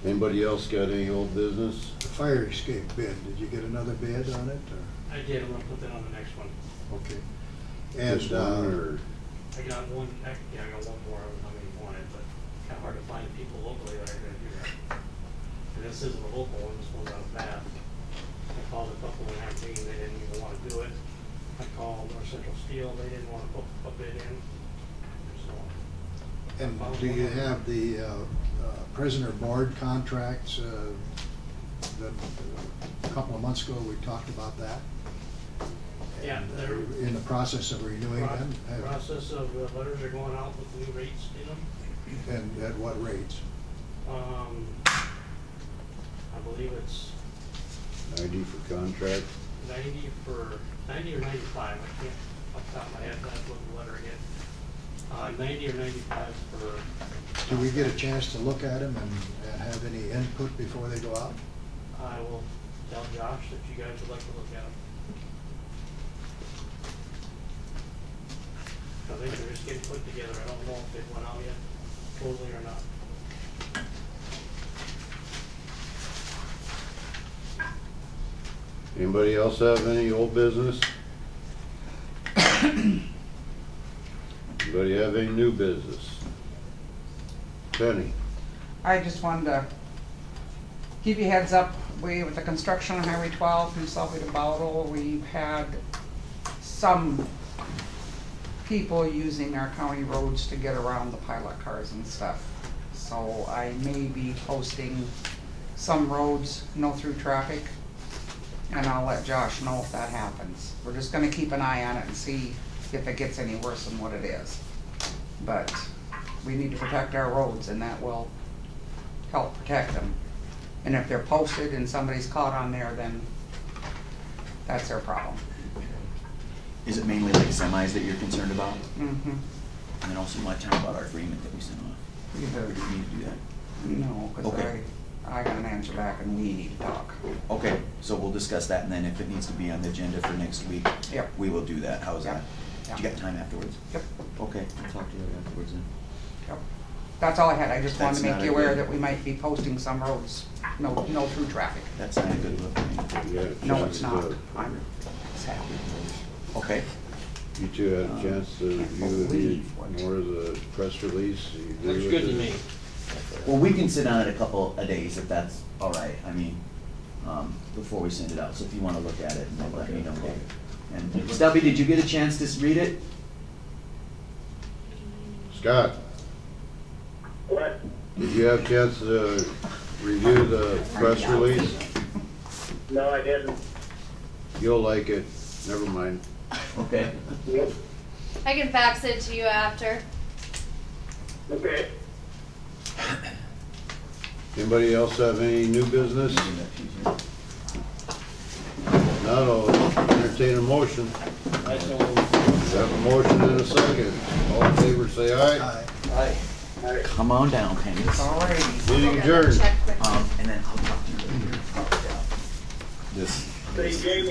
you.
Anybody else got any old business?
The fire escape bid, did you get another bid on it, or?
I did, I'm gonna put that on the next one.
Okay. And,
Just one, or?
I got one, yeah, I got one more, I don't know how many you wanted, but kinda hard to find people locally that are gonna do that. And this isn't a local one, this one's out of Bath. I called a couple in Aberdeen, they didn't even wanna do it. I called North Central Steel, they didn't wanna put a bid in, so.
and do you have the prisoner board contracts, that a couple of months ago we talked about that?
Yeah,
And,
they're
in the process of renewing them?
process of the letters are going out with new rates in them.
And at what rates?
I believe it's
90 for contract?
90 or 95, I can't, off the top of my head, that's what the letter again. 90 or 95 for.
Do we get a chance to look at them and have any input before they go out?
I will tell Josh that you guys would like to look at them. I think they're just getting put together, I don't know if they went out yet, totally or not.
Anybody else have any old business? Anybody have any new business? Penny?
I just wanted to give you a heads up, with the construction on Highway 12 from Selby to Bowdle, we've had some people using our county roads to get around the pilot cars and stuff. So I may be posting some roads no through traffic, and I'll let Josh know if that happens. We're just gonna keep an eye on it and see if it gets any worse than what it is. But we need to protect our roads, and that will help protect them. And if they're posted and somebody's caught on there, then that's their problem.
is it mainly like semis that you're concerned about?
Mm-hmm.
And then also you want to talk about our agreement that we sent off? Or do we need to do that?
No, because
Okay.
I got an answer back and we need to talk.
Okay, so we'll discuss that, and then if it needs to be on the agenda for next week,
Yep.
we will do that. How's that?
Yep.
Do you got time afterwards?
Yep.
Okay, I'll talk to you afterwards then.
Yep. That's all I had. I just wanted to
That's
make you
not a
aware
good-
that we might be posting some roads, no through traffic.
That's not a good look for me.
You had a
No,
chance
it's not.
to-
I'm sad.
Okay,
You two had a chance to review
believe what-
more of the press release? You agree
Looks
with
good to
it?
me.
well, we can sit on it a couple of days if that's all right. I mean, before we send it out. So if you want to look at it, and then let me know. And Stubby, did you get a chance to read it?
Scott,
What?
did you have a chance to review the press release?
No, I didn't.
You'll like it. Never mind.
Okay.
Yep.
I can fax it to you after.
Okay.
Anybody else have any new business? Not, I'll entertain a motion.
I so,
Have a motion and a second. All in favor, say aye.
aye.
Come on down, Penny.
Alrighty.
Meeting adjourned.
Check quick.
And then I'll talk to you later about this.
Say, Jamie,